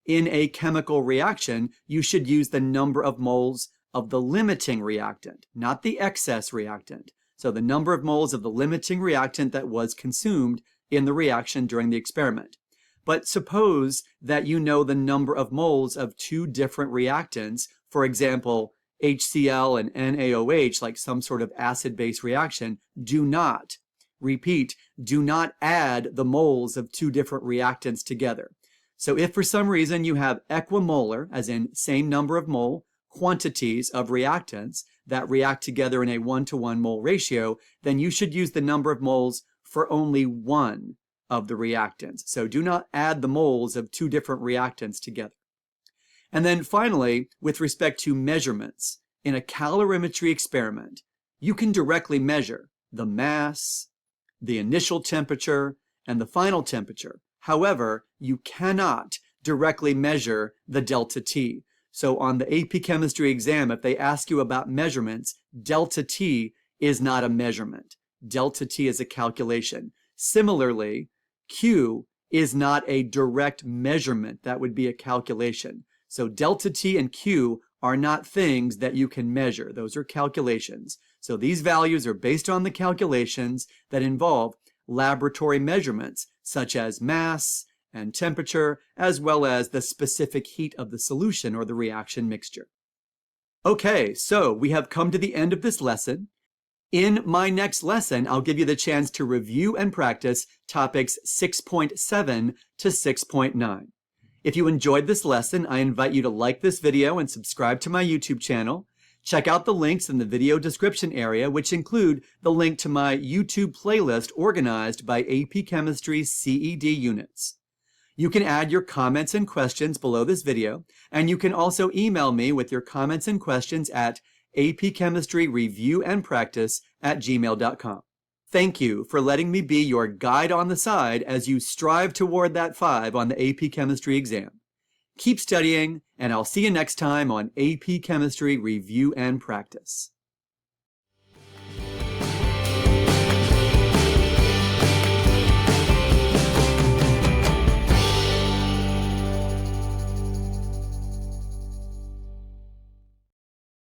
In a chemical reaction, you should use the number of moles of the limiting reactant, not the excess reactant. So the number of moles of the limiting reactant that was consumed in the reaction during the experiment. But suppose that you know the number of moles of two different reactants, for example, HCl and NaOH, like some sort of acid-base reaction. Do not, repeat, do not add the moles of two different reactants together. So if for some reason you have equimolar, as in same number of mole, quantities of reactants that react together in a 1-to-1 mole ratio, then you should use the number of moles for only one of the reactants. So do not add the moles of two different reactants together. And then finally, with respect to measurements, in a calorimetry experiment, you can directly measure the mass, the initial temperature, and the final temperature. However, you cannot directly measure the delta T. So on the AP Chemistry exam, if they ask you about measurements, delta T is not a measurement. Delta T is a calculation. Similarly, Q is not a direct measurement. That would be a calculation. So delta T and Q are not things that you can measure. Those are calculations. So these values are based on the calculations that involve laboratory measurements, such as mass and temperature, as well as the specific heat of the solution or the reaction mixture. Okay, so we have come to the end of this lesson. In my next lesson, I'll give you the chance to review and practice topics 6.7 to 6.9. If you enjoyed this lesson, I invite you to like this video and subscribe to my YouTube channel. Check out the links in the video description area, which include the link to my YouTube playlist organized by AP Chemistry CED units. You can add your comments and questions below this video, and you can also email me with your comments and questions at APChemistryReviewAndPractice@gmail.com. Thank you for letting me be your guide on the side as you strive toward that 5 on the AP Chemistry exam. Keep studying, and I'll see you next time on AP Chemistry Review and Practice.